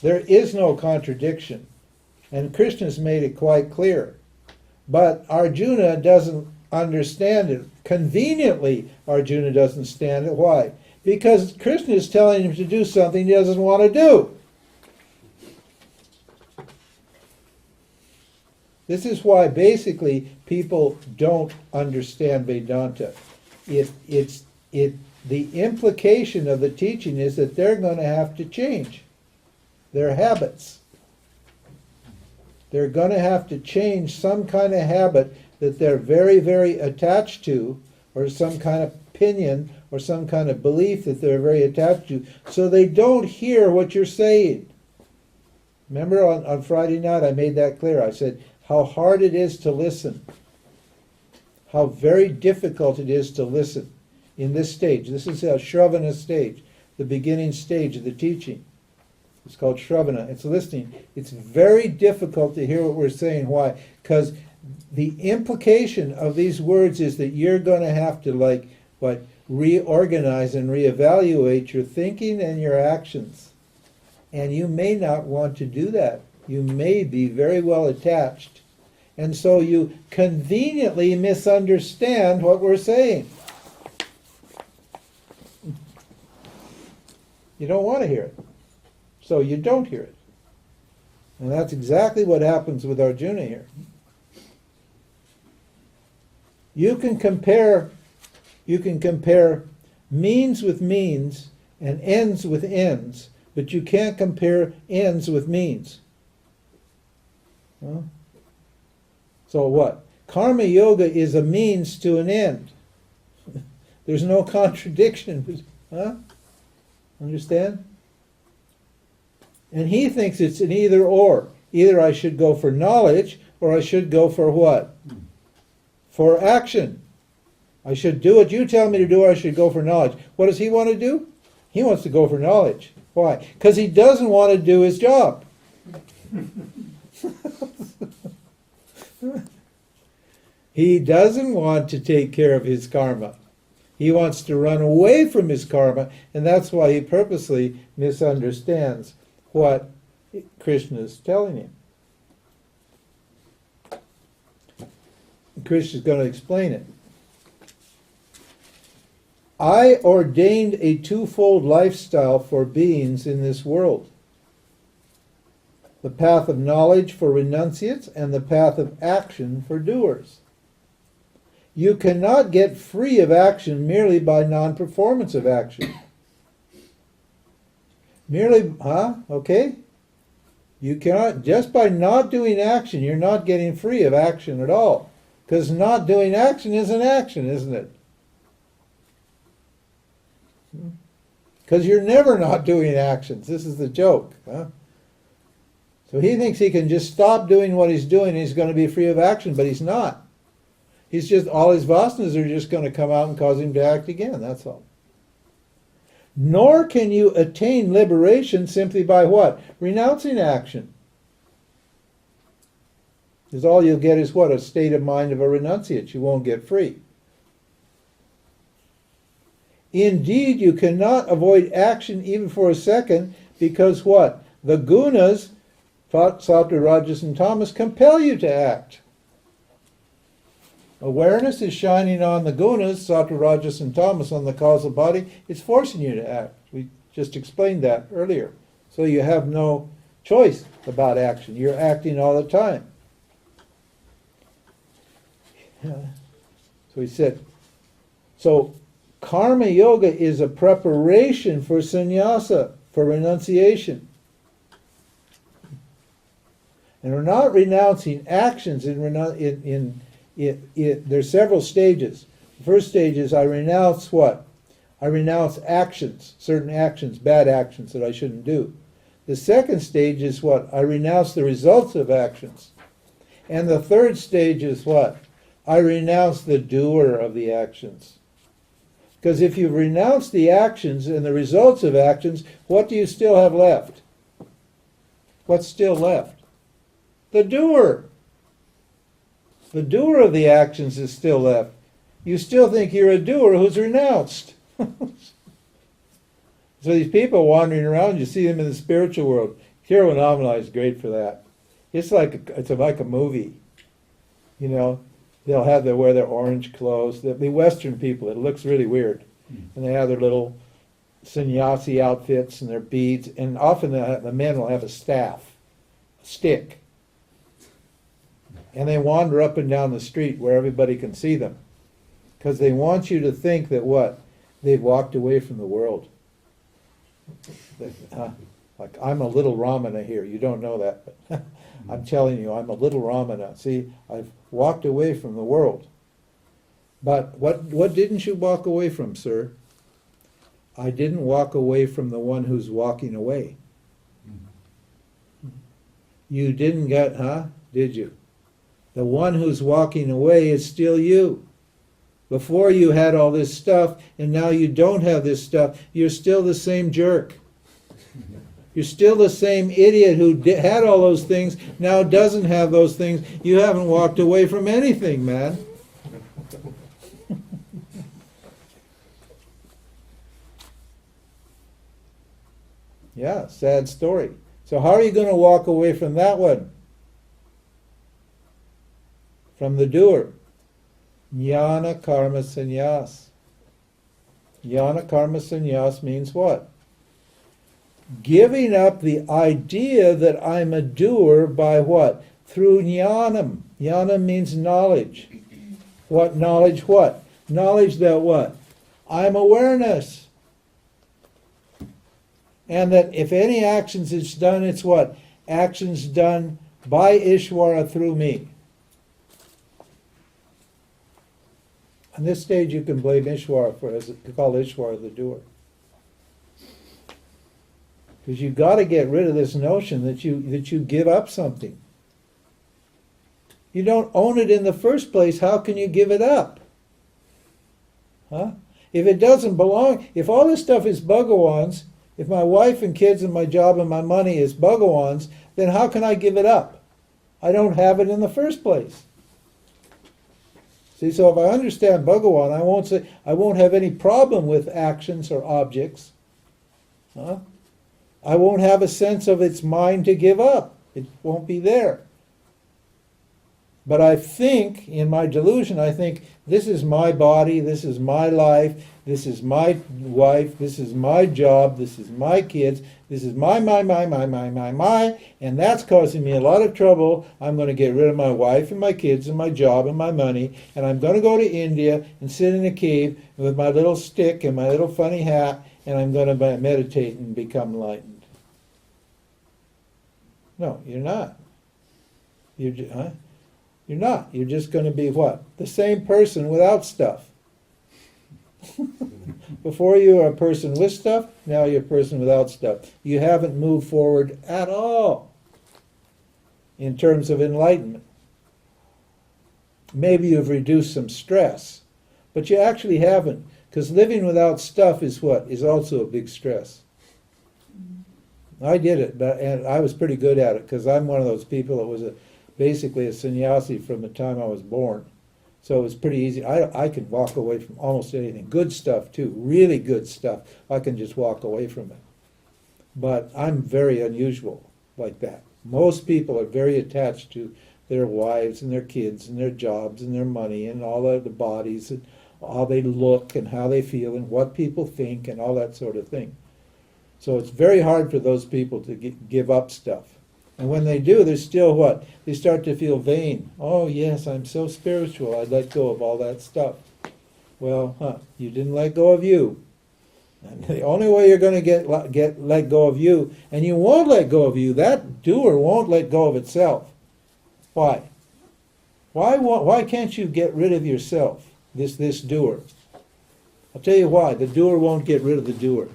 B: there is no contradiction, and Krishna's made it quite clear. But Arjuna doesn't understand it. Conveniently, Arjuna doesn't understand it. Why? Because Krishna is telling him to do something he doesn't want to do. This is why basically people don't understand Vedanta. The implication of the teaching is that they're going to have to change their habits. They're going to have to change some kind of habit that they're very, very attached to, or some kind of opinion or some kind of belief that they're very attached to, so they don't hear what you're saying. Remember on Friday night I made that clear. I said how hard it is to listen, how very difficult it is to listen in this stage. This is a Shravana stage, the beginning stage of the teaching. It's called Shravana. It's listening. It's very difficult to hear what we're saying. Why? Because the implication of these words is that you're going to have to reorganize and reevaluate your thinking and your actions. And you may not want to do that. You may be very well attached. And so you conveniently misunderstand what we're saying. You don't want to hear it. So you don't hear it. And that's exactly what happens with Arjuna here. You can compare means with means and ends with ends, but you can't compare ends with means. Huh? So what? Karma yoga is a means to an end. There's no contradiction. Huh? Understand? And he thinks it's an either or. Either I should go for knowledge or I should go for what? For action. I should do what you tell me to do or I should go for knowledge. What does he want to do? He wants to go for knowledge. Why? Because he doesn't want to do his job. He doesn't want to take care of his karma. He wants to run away from his karma, and that's why he purposely misunderstands what Krishna is telling him. Krishna is going to explain it. I ordained a twofold lifestyle for beings in this world. The path of knowledge for renunciates and the path of action for doers. You cannot get free of action merely by non-performance of action. Okay? You cannot, just by not doing action, you're not getting free of action at all. Because not doing action is an action, isn't it? Because you're never not doing actions. This is the joke. Huh? So he thinks he can just stop doing what he's doing and he's going to be free of action, but he's not. He's just, all his vasanas are just going to come out and cause him to act again, that's all. Nor can you attain liberation simply by what? Renouncing action. Because all you'll get is what? A state of mind of a renunciate. You won't get free. Indeed, you cannot avoid action even for a second because what? The gunas, sattva, rajas, and tamas, compel you to act. Awareness is shining on the gunas, sattva, rajas, and tamas, on the causal body. It's forcing you to act. We just explained that earlier. So you have no choice about action. You're acting all the time. So he said, so karma yoga is a preparation for sannyasa. for renunciation. And we're not renouncing actions. There's several stages. The first stage is I renounce what? I renounce actions, certain actions, bad actions that I shouldn't do. The second stage is what? I renounce the results of actions. And the third stage is what? I renounce the doer of the actions. Because if you renounce the actions and the results of actions, what do you still have left? What's still left? The doer. The doer of the actions is still left. You still think you're a doer who's renounced. So these people wandering around, you see them in the spiritual world. Kirwanamala is great for that. It's like a movie. You know, they'll wear their orange clothes. The Western people, it looks really weird. And they have their little sannyasi outfits and their beads. And often the men will have a staff, a stick. And they wander up and down the street where everybody can see them. Because they want you to think that what? They've walked away from the world. Like, I'm a little Ramana here. You don't know that, but I'm telling you, I'm a little Ramana. See, I've walked away from the world. But what didn't you walk away from, sir? I didn't walk away from the one who's walking away. You didn't get, did you? The one who's walking away is still you. Before you had all this stuff, and now you don't have this stuff, you're still the same jerk. You're still the same idiot who had all those things, now doesn't have those things. You haven't walked away from anything, man. Yeah, sad story. So how are you going to walk away from that one? From the doer. Jnana karma sannyas. Jnana karma sannyas means what? Giving up the idea that I'm a doer by what? Through jnanam. Jnana means knowledge. What knowledge what? Knowledge that what? I'm awareness. And that if any actions is done, it's what? Actions done by Ishvara through me. On this stage, you can blame Ishvara for, as to call Ishvara the doer, because you've got to get rid of this notion that you give up something. You don't own it in the first place. How can you give it up? If it doesn't belong, if all this stuff is Bhagawan's, if my wife and kids and my job and my money is Bhagawan's, then how can I give it up? I don't have it in the first place. See, so if I understand Bhagawan, I won't have any problem with actions or objects. I won't have a sense of it's mine to give up. It won't be there. But I think, in my delusion, I think, this is my body, this is my life, this is my wife, this is my job, this is my kids, this is my, and that's causing me a lot of trouble. I'm going to get rid of my wife and my kids and my job and my money, and I'm going to go to India and sit in a cave with my little stick and my little funny hat, and I'm going to meditate and become enlightened. No, you're not. You're not. You're just going to be what? The same person without stuff. Before you were a person with stuff, now you're a person without stuff. You haven't moved forward at all in terms of enlightenment. Maybe you've reduced some stress, but you actually haven't, because living without stuff is what? Is also a big stress. I did it, and I was pretty good at it, because I'm one of those people that was basically a sannyasi from the time I was born. So it was pretty easy. I could walk away from almost anything. Good stuff, too. Really good stuff. I can just walk away from it. But I'm very unusual like that. Most people are very attached to their wives and their kids and their jobs and their money and all of the bodies and how they look and how they feel and what people think and all that sort of thing. So it's very hard for those people to give up stuff. And when they do, they're still what? They start to feel vain. Oh, yes, I'm so spiritual. I'd let go of all that stuff. Well, you didn't let go of you. And the only way you're going to get let go of you, and you won't let go of you, that doer won't let go of itself. Why? Why can't you get rid of yourself, this doer? I'll tell you why. The doer won't get rid of the doer.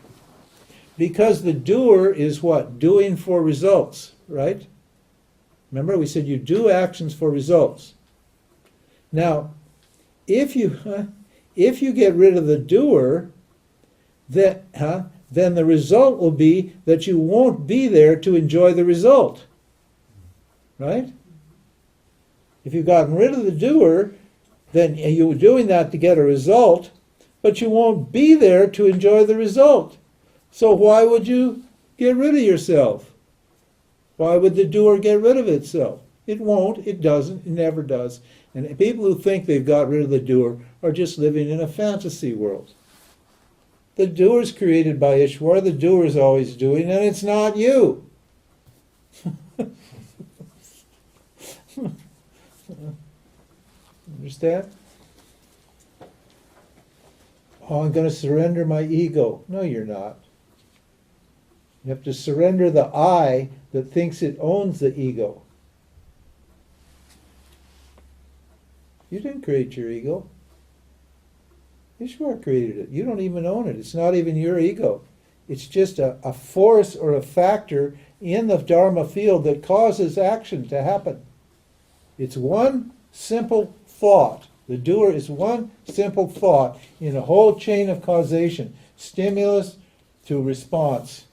B: Because the doer is what? Doing for results, right? Remember, we said you do actions for results. Now, if you get rid of the doer, then the result will be that you won't be there to enjoy the result. Right? If you've gotten rid of the doer, then you're doing that to get a result, but you won't be there to enjoy the result. So why would you get rid of yourself? Why would the doer get rid of itself? It won't, it doesn't, it never does. And people who think they've got rid of the doer are just living in a fantasy world. The doer is created by Ishwar, the doer is always doing, and it's not you. Understand? Oh, I'm going to surrender my ego. No, you're not. You have to surrender the I that thinks it owns the ego. You didn't create your ego. Ishwar created it. You don't even own it. It's not even your ego. It's just a force or a factor in the Dharma field that causes action to happen. It's one simple thought. The doer is one simple thought in a whole chain of causation. Stimulus to response.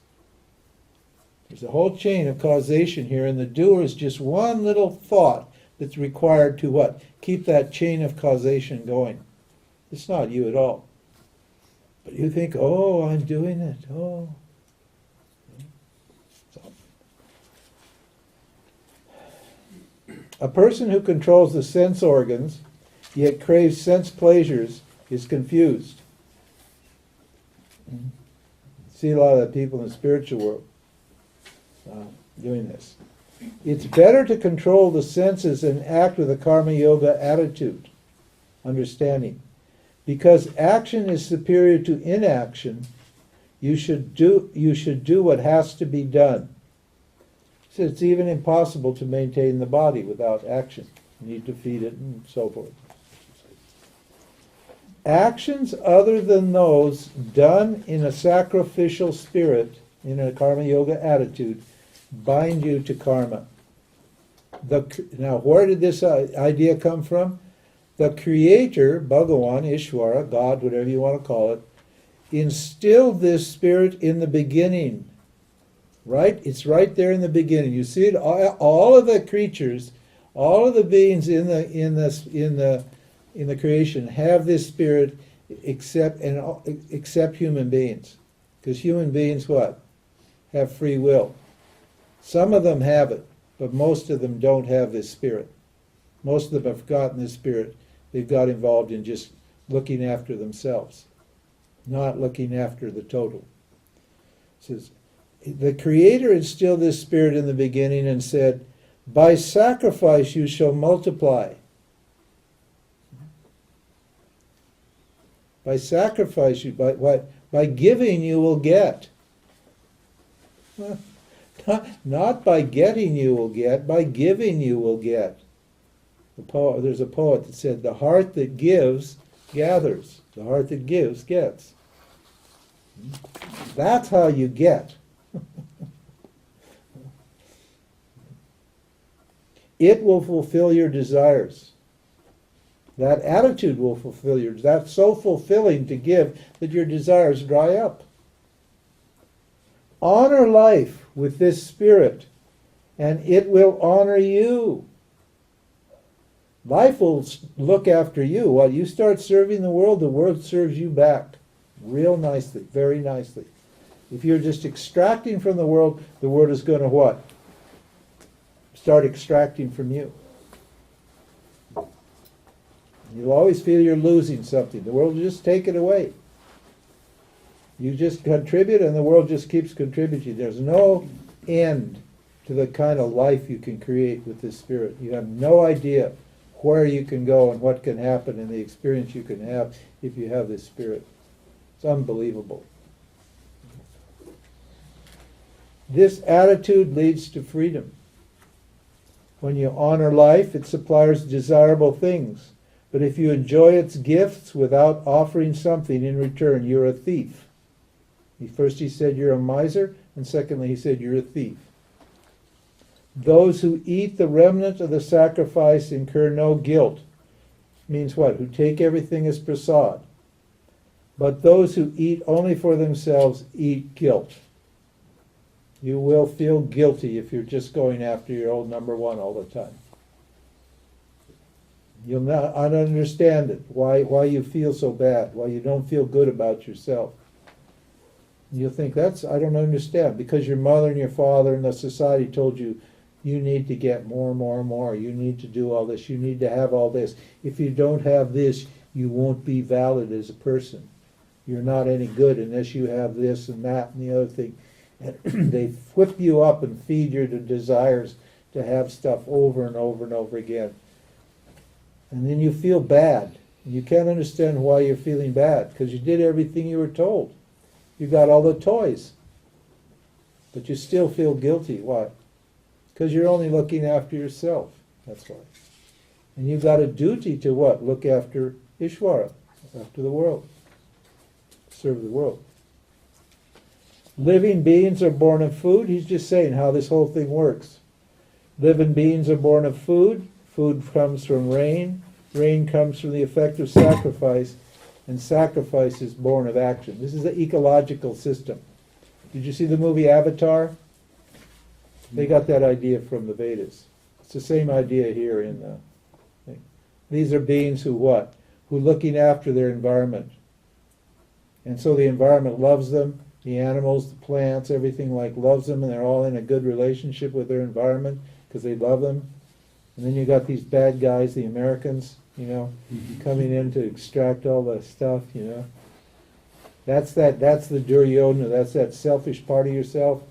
B: There's a whole chain of causation here, and the doer is just one little thought that's required to what? Keep that chain of causation going. It's not you at all. But you think, oh, I'm doing it. Oh. A person who controls the sense organs, yet craves sense pleasures, is confused. See a lot of people in the spiritual world doing this. It's better to control the senses and act with a karma yoga attitude, understanding. Because action is superior to inaction, you should do what has to be done. So it's even impossible to maintain the body without action. You need to feed it and so forth. Actions other than those done in a sacrificial spirit, in a karma yoga attitude, bind you to karma. Now, where did this idea come from? The Creator, Bhagavan, Ishvara, God, whatever you want to call it, instilled this spirit in the beginning. Right? It's right there in the beginning. You see it. All of the creatures, all of the beings in the creation have this spirit, except human beings, because human beings what? Have free will. Some of them have it, but most of them don't have this spirit. Most of them have forgotten this spirit. They've got involved in just looking after themselves, not looking after the total. It says, the Creator instilled this spirit in the beginning and said, by sacrifice you shall multiply. By sacrifice, by giving you will get. Not by getting you will get, by giving you will get. There's a poet that said, the heart that gives gathers. The heart that gives gets. That's how you get. It will fulfill your desires. That attitude will fulfill your desires. That's so fulfilling to give that your desires dry up. Honor life with this spirit, and it will honor you. Life will look after you. While you start serving the world serves you back real nicely, very nicely. If you're just extracting from the world is going to what? Start extracting from you. You'll always feel you're losing something. The world will just take it away. You just contribute and the world just keeps contributing. There's no end to the kind of life you can create with this spirit. You have no idea where you can go and what can happen and the experience you can have if you have this spirit. It's unbelievable. This attitude leads to freedom. When you honor life, it supplies desirable things. But if you enjoy its gifts without offering something in return, you're a thief. First he said you're a miser, and secondly he said you're a thief. Those who eat the remnant of the sacrifice incur no guilt. Means what? Who take everything as prasad. But those who eat only for themselves eat guilt. You will feel guilty if you're just going after your old number one all the time. You'll not understand it, why you feel so bad, why you don't feel good about yourself. You'll think, I don't understand, because your mother and your father and the society told you, you need to get more and more and more, you need to do all this, you need to have all this. If you don't have this, you won't be valid as a person. You're not any good unless you have this and that and the other thing. And they whip you up and feed your desires to have stuff over and over and over again. And then you feel bad. You can't understand why you're feeling bad, because you did everything you were told. You got all the toys. But you still feel guilty. Why? Because you're only looking after yourself. That's why. And you've got a duty to what? Look after Ishvara, after the world. Serve the world. Living beings are born of food. He's just saying how this whole thing works. Living beings are born of food. Food comes from rain. Rain comes from the effect of sacrifice. And sacrifice is born of action. This is the ecological system. Did you see the movie Avatar? They got that idea from the Vedas. It's the same idea here in the thing. These are beings who what? Who looking after their environment. And so the environment loves them. The animals, the plants, everything loves them, and they're all in a good relationship with their environment because they love them. And then you got these bad guys, the Americans, coming in to extract all the stuff, That's the Duryodhana, that's that selfish part of yourself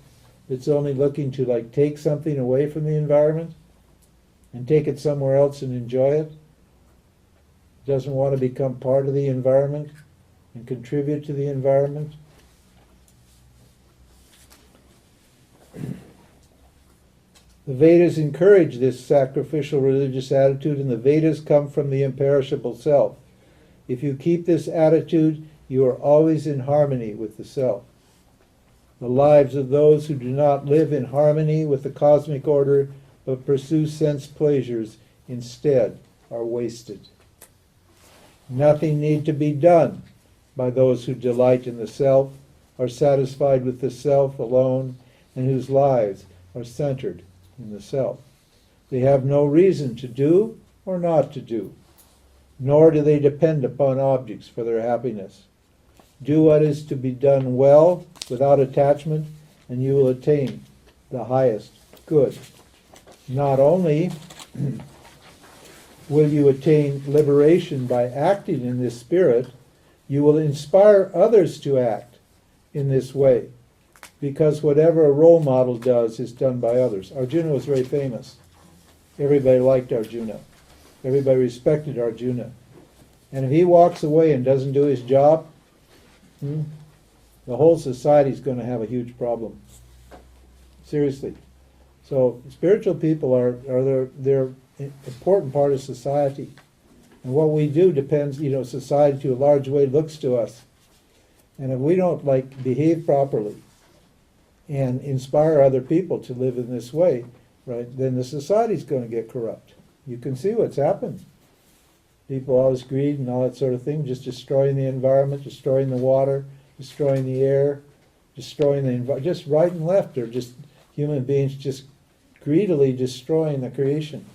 B: that's only looking to take something away from the environment and take it somewhere else and enjoy it. Doesn't want to become part of the environment and contribute to the environment. The Vedas encourage this sacrificial religious attitude, and the Vedas come from the imperishable self. If you keep this attitude, you are always in harmony with the self. The lives of those who do not live in harmony with the cosmic order, but pursue sense pleasures instead, are wasted. Nothing need to be done by those who delight in the self, are satisfied with the self alone, and whose lives are centered in the self. They have no reason to do or not to do, nor do they depend upon objects for their happiness. Do what is to be done well, without attachment, and you will attain the highest good. Not only will you attain liberation by acting in this spirit, you will inspire others to act in this way, because whatever a role model does is done by others. Arjuna was very famous. Everybody liked Arjuna. Everybody respected Arjuna. And if he walks away and doesn't do his job, the whole society is going to have a huge problem. Seriously. So spiritual people they're an important part of society. And what we do depends, society to a large way looks to us. And if we don't behave properly and inspire other people to live in this way, right, then the society's going to get corrupt. You can see what's happened. People always greed and all that sort of thing, just destroying the environment, destroying the water, destroying the air, destroying the environment, just right and left. They're just human beings just greedily destroying the creation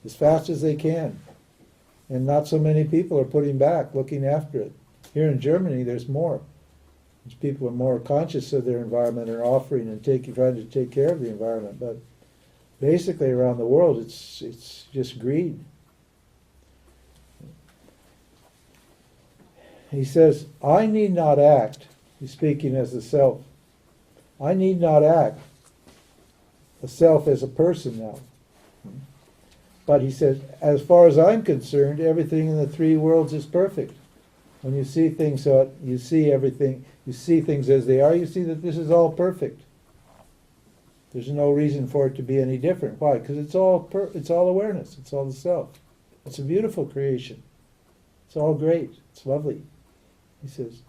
B: as fast as they can. And not so many people are putting back, looking after it. Here in Germany, there's more. People are more conscious of their environment and are offering and trying to take care of the environment. But basically around the world, it's just greed. He says, I need not act. He's speaking as the self. I need not act. The self as a person now. But he says, as far as I'm concerned, everything in the three worlds is perfect. When you see things, you see everything, you see things as they are, you see that this is all perfect. There's no reason for it to be any different. Why? Because it's all awareness. It's all the self. It's a beautiful creation. It's all great. It's lovely. He says.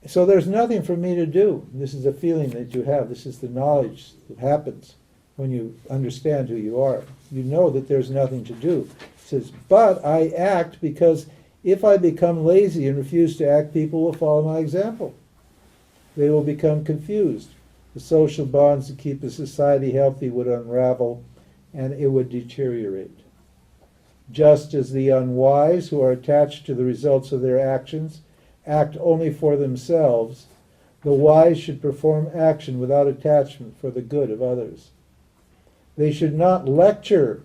B: So there's nothing for me to do. This is a feeling that you have. This is the knowledge that happens when you understand who you are. You know that there's nothing to do. He says, but I act because if I become lazy and refuse to act, people will follow my example. They will become confused. The social bonds that keep a society healthy would unravel, and it would deteriorate. Just as the unwise, who are attached to the results of their actions, act only for themselves, the wise should perform action without attachment for the good of others. They should not lecture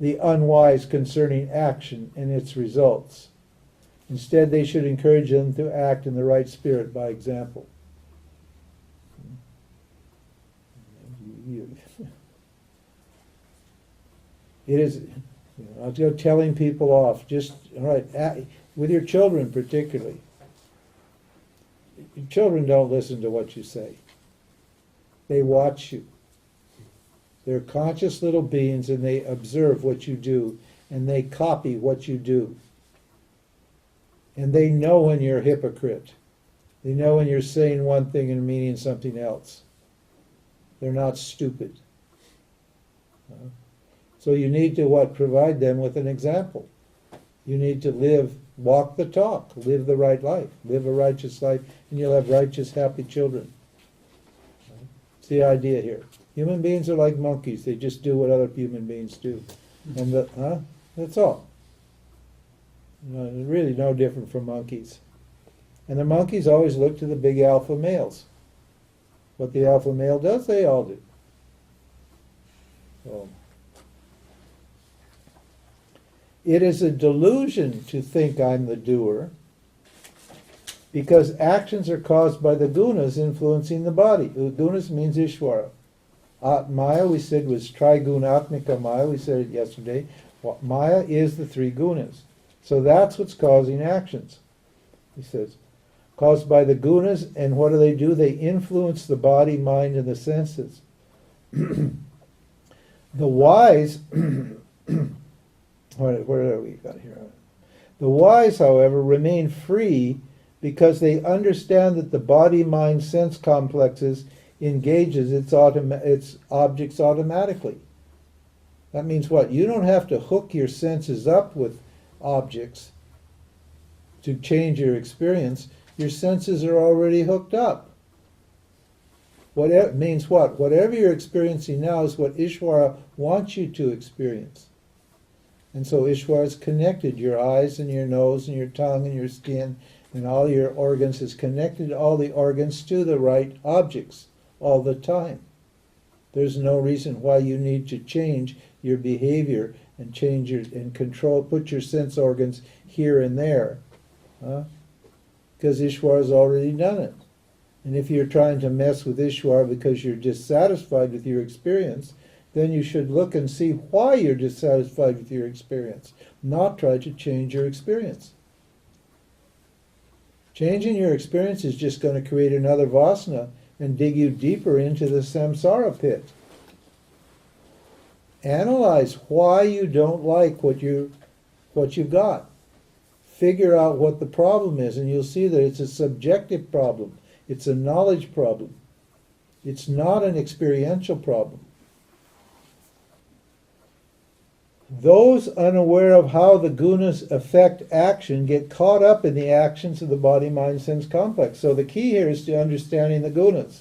B: the unwise concerning action and its results. Instead, they should encourage them to act in the right spirit by example. It is, I'll go telling people off, just, all right, with your children particularly. Your children don't listen to what you say. They watch you. They're conscious little beings, and they observe what you do, and they copy what you do. And they know when you're a hypocrite. They know when you're saying one thing and meaning something else. They're not stupid. So you need to provide them with an example. You need to walk the talk, live the right life, live a righteous life, and you'll have righteous, happy children. It's the idea here. Human beings are like monkeys. They just do what other human beings do. And that's all. Really no different from monkeys. And the monkeys always look to the big alpha males. What the alpha male does, they all do. So, it is a delusion to think I'm the doer, because actions are caused by the gunas influencing the body. Gunas means Ishvara. Maya, we said, was trigunatmika Maya. We said it yesterday. Maya is the three gunas. So that's what's causing actions. He says, caused by the gunas, and what do? They influence the body, mind, and the senses. The wise, where are we got here? The wise, however, remain free because they understand that the body-mind sense complexes engages its objects automatically. That means what? You don't have to hook your senses up with objects to change your experience. Your senses are already hooked up. Whatever means what? Whatever you're experiencing now is what Ishvara wants you to experience. And so Ishvara is connected. Your eyes and your nose and your tongue and your skin and all your organs is connected, all the organs, to the right objects all the time. There's no reason why you need to change your behavior and change and control, put your sense organs here and there. Because Ishvara has already done it. And if you're trying to mess with Ishvara because you're dissatisfied with your experience, then you should look and see why you're dissatisfied with your experience, not try to change your experience. Changing your experience is just going to create another vasana and dig you deeper into the samsara pit. Analyze why you don't like what you've got. Figure out what the problem is, and you'll see that it's a subjective problem. It's a knowledge problem. It's not an experiential problem. Those unaware of how the gunas affect action get caught up in the actions of the body-mind-sense complex. So the key here is to understanding the gunas.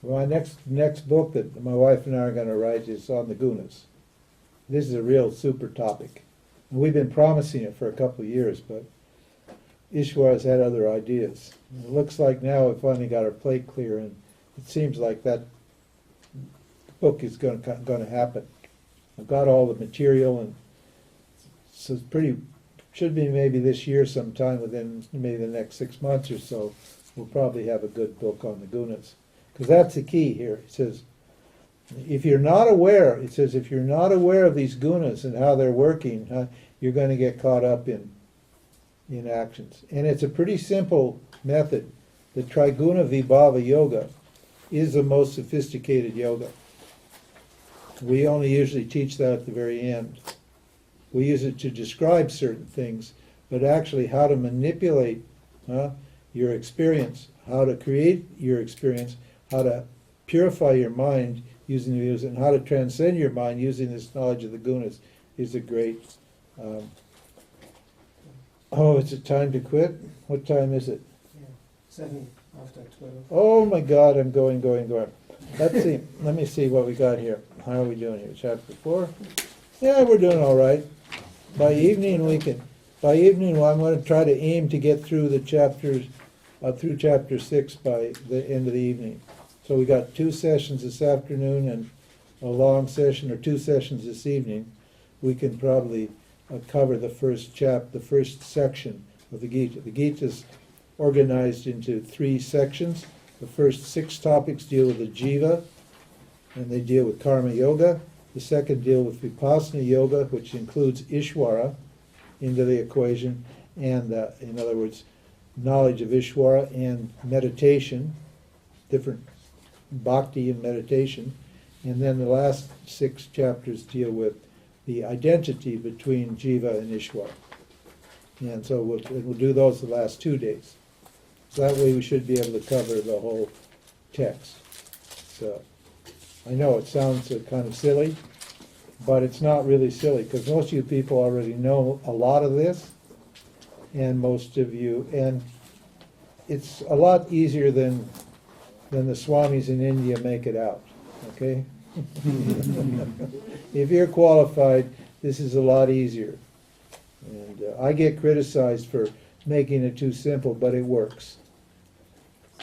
B: My next book that my wife and I are going to write is on the gunas. This is a real super topic. And we've been promising it for a couple of years, but Ishvara has had other ideas. And it looks like now we've finally got our plate clear, and it seems like that book is going to happen. I've got all the material, and so should be maybe this year sometime, within maybe the next 6 months or so, we'll probably have a good book on the gunas. Because that's the key here. It says, if you're not aware of these gunas and how they're working, you're going to get caught up in actions. And it's a pretty simple method. The Triguna Vibhava Yoga is the most sophisticated yoga. We only usually teach that at the very end. We use it to describe certain things, but actually how to manipulate your experience, how to create your experience, how to purify your mind using the views, and how to transcend your mind using this knowledge of the gunas is a great... oh, is it time to quit? What time is it?
A: 7 after 12.
B: Oh my God, I'm going. Let's see. Let me see what we got here. How are we doing here? Chapter 4? Yeah, we're doing all right. By evening, I'm going to try to aim to get through the chapters, through chapter 6 by the end of the evening. So we got 2 sessions this afternoon and a long session, or 2 sessions this evening. We can probably cover the first the first section of the Gita. The Gita is organized into 3 sections. The first 6 topics deal with the jiva, and they deal with karma yoga. The second deal with vipassana yoga, which includes Ishvara into the equation, and in other words, knowledge of Ishvara and meditation, different bhakti and meditation. And then the last 6 chapters deal with the identity between jiva and Ishvara. And so we'll do those the last 2 days. So that way we should be able to cover the whole text. So I know it sounds kind of silly, but it's not really silly, because most of you people already know a lot of this, and it's a lot easier than the Swamis in India make it out, okay? If you're qualified, this is a lot easier. And I get criticized for making it too simple, but it works.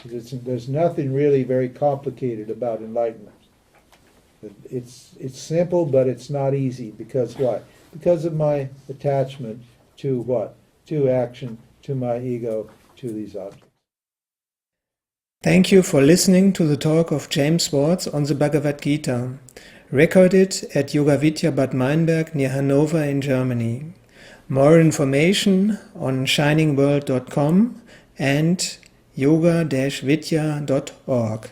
B: There's nothing really very complicated about enlightenment. It's simple, but it's not easy. Because why? Because of my attachment to what? To action, to my ego, to these objects.
A: Thank you for listening to the talk of James Swartz on the Bhagavad Gita, recorded at Yoga-vidya Bad Meinberg near Hanover in Germany. More information on shiningworld.com and yoga-vidya.org.